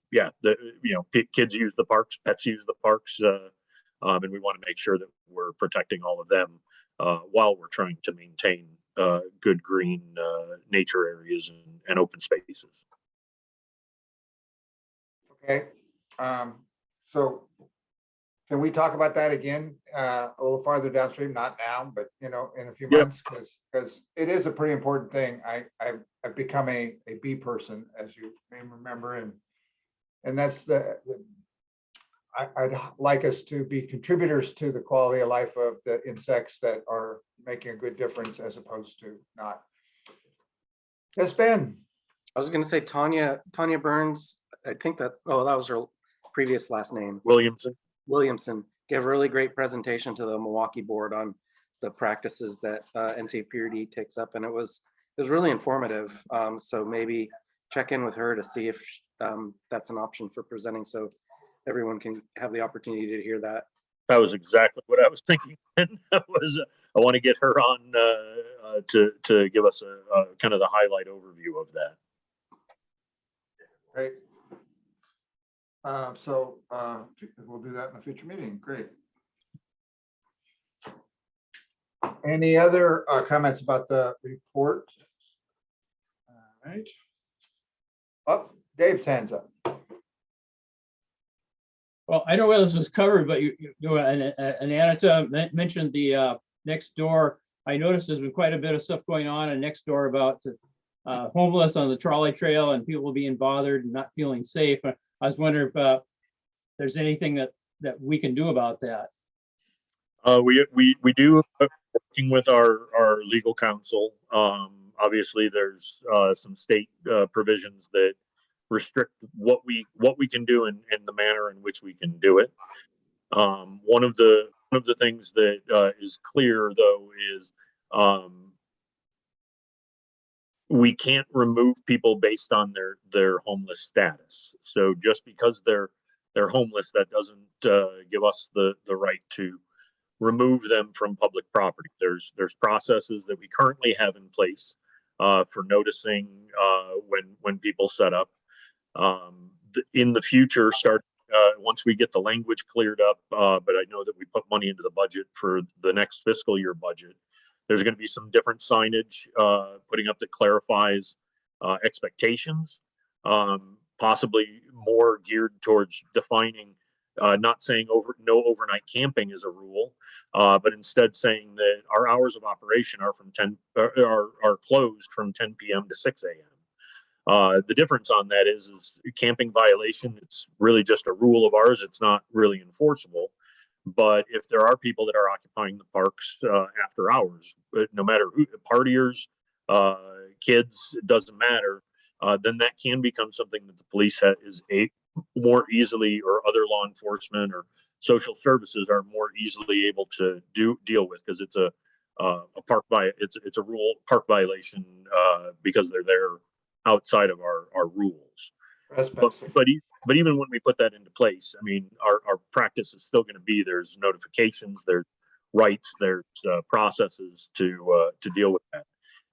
kids use the parks, pets use the parks, and we want to make sure that we're protecting all of them while we're trying to maintain good green nature areas and open spaces. Okay. So can we talk about that again a little farther downstream? Not now, but in a few months, because it is a pretty important thing. I've become a bee person, as you may remember, and that's I'd like us to be contributors to the quality of life of the insects that are making a good difference as opposed to not. Yes, Ben. I was going to say Tanya Burns. I think that was her previous last name. Williamson gave a really great presentation to the Milwaukee board on the practices that NCPRD takes up, and it was was really informative. So maybe check in with her to see if that's an option for presenting, so everyone can have the opportunity to hear that. That was exactly what I was thinking. And I want to get her on to give us a kind of the highlight overview of that. Great. We'll do that in a future meeting. Great. Any other comments about the report? All right. Oh, Dave's hands up. Well, I don't know whether this was covered, but and Anita mentioned the next door. I noticed there's been quite a bit of stuff going on and next door about homeless on the trolley trail and people being bothered and not feeling safe. I was wondering if there's anything that we can do about that. We do working with our legal counsel. Obviously, there's some state provisions that restrict what we can do and the manner in which we can do it. One of the things that is clear though is we can't remove people based on their homeless status. So just because they're homeless, that doesn't give us the right to remove them from public property. There's processes that we currently have in place for noticing when people set up. In the future, once we get the language cleared up, but I know that we put money into the budget for the next fiscal year budget. There's going to be some different signage putting up that clarifies expectations, possibly more geared towards defining, not saying no overnight camping is a rule, but instead saying that our hours of operation are are closed from 10 p.m. to 6 a.m. The difference on that is camping violation. It's really just a rule of ours. It's not really enforceable. But if there are people that are occupying the parks after hours, no matter who, partiers, kids, it doesn't matter, then that can become something that the police is more easily, or other law enforcement or social services are more easily able to deal with, because it's a park violation because they're there outside of our rules. But even when we put that into place, I mean, our practice is still going to be, there's notifications, there's rights, there's processes to deal with that.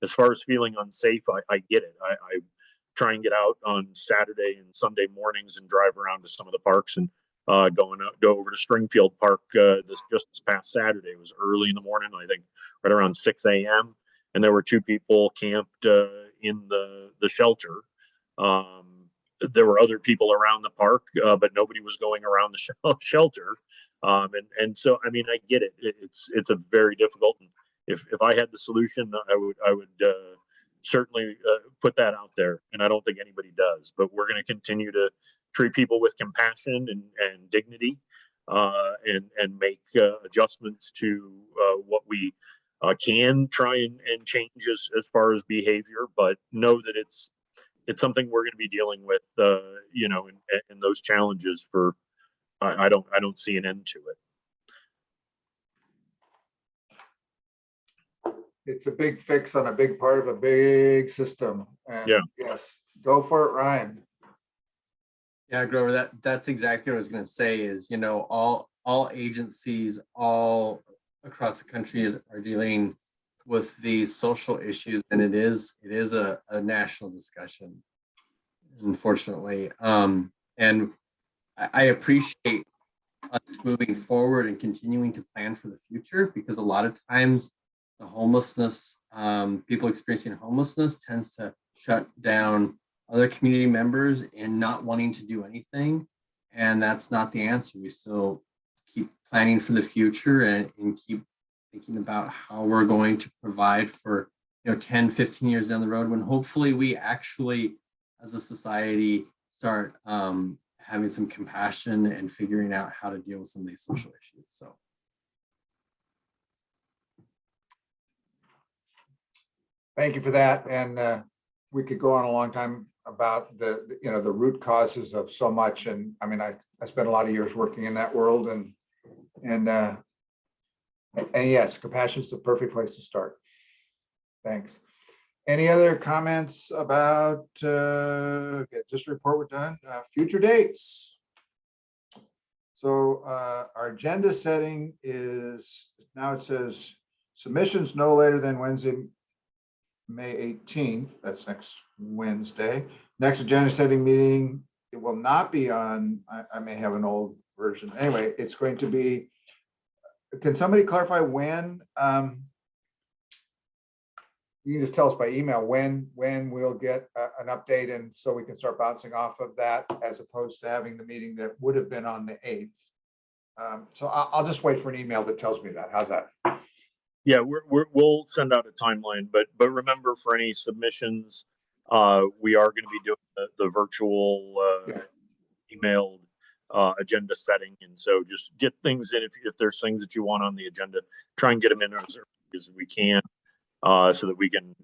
As far as feeling unsafe, I get it. I try and get out on Saturday and Sunday mornings and drive around to some of the parks, and go over to Stringfield Park this past Saturday. It was early in the morning, I think right around 6 a.m. and there were 2 people camped in the shelter. There were other people around the park, but nobody was going around the shelter. And so, I mean, I get it. It's a very difficult. If I had the solution, I would certainly put that out there. And I don't think anybody does. But we're going to continue to treat people with compassion and dignity, and make adjustments to what we can try and change as far as behavior. But know that it's something we're going to be dealing with, and those challenges for, I don't see an end to it. It's a big fix on a big part of a big system. And yeah. Yes, go for it, Ryan. Yeah, Grover, that's exactly what I was going to say is, all agencies all across the country are dealing with these social issues, and it is a national discussion, unfortunately. And I appreciate us moving forward and continuing to plan for the future, because a lot of times the homelessness, people experiencing homelessness tends to shut down other community members in not wanting to do anything. And that's not the answer. We still keep planning for the future and keep thinking about how we're going to provide for 10, 15 years down the road, when hopefully we actually as a society start having some compassion and figuring out how to deal with some of these social issues. So thank you for that. And we could go on a long time about the root causes of so much. And I mean, I spent a lot of years working in that world, and yes, compassion is the perfect place to start. Thanks. Any other comments about, okay, just report we're done, future dates? So our agenda setting is, now it says submissions no later than Wednesday, May 18th. That's next Wednesday. Next agenda setting meeting, it will not be on, I may have an old version. Anyway, it's going to be, can somebody clarify when? You can just tell us by email when we'll get an update, and so we can start bouncing off of that as opposed to having the meeting that would have been on the 8th. So I'll just wait for an email that tells me that. How's that? Yeah, we'll send out a timeline, but remember, for any submissions, we are going to be doing the virtual emailed agenda setting, and so just get things in. If there's things that you want on the agenda, try and get them in as early as we can, so that we can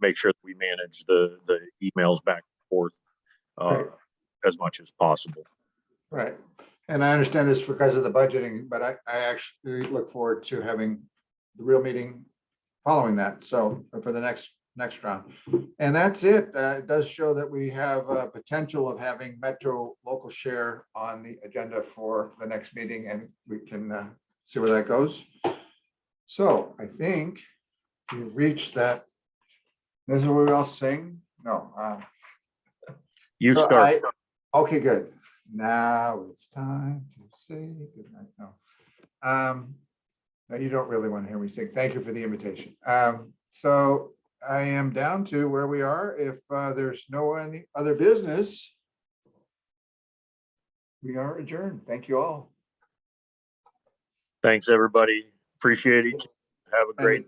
make sure that we manage the emails back and forth as much as possible. Right. And I understand this because of the budgeting, but I actually look forward to having the real meeting following that. So for the next round. And that's it. It does show that we have a potential of having Metro local share on the agenda for the next meeting, and we can see where that goes. So I think we've reached that. This is where we all sing? No. You start. Okay, good. Now it's time to say goodnight. No. No, you don't really want to hear me sing. Thank you for the invitation. So I am down to where we are. If there's no any other business, we are adjourned. Thank you all. Thanks, everybody. Appreciate it. Have a great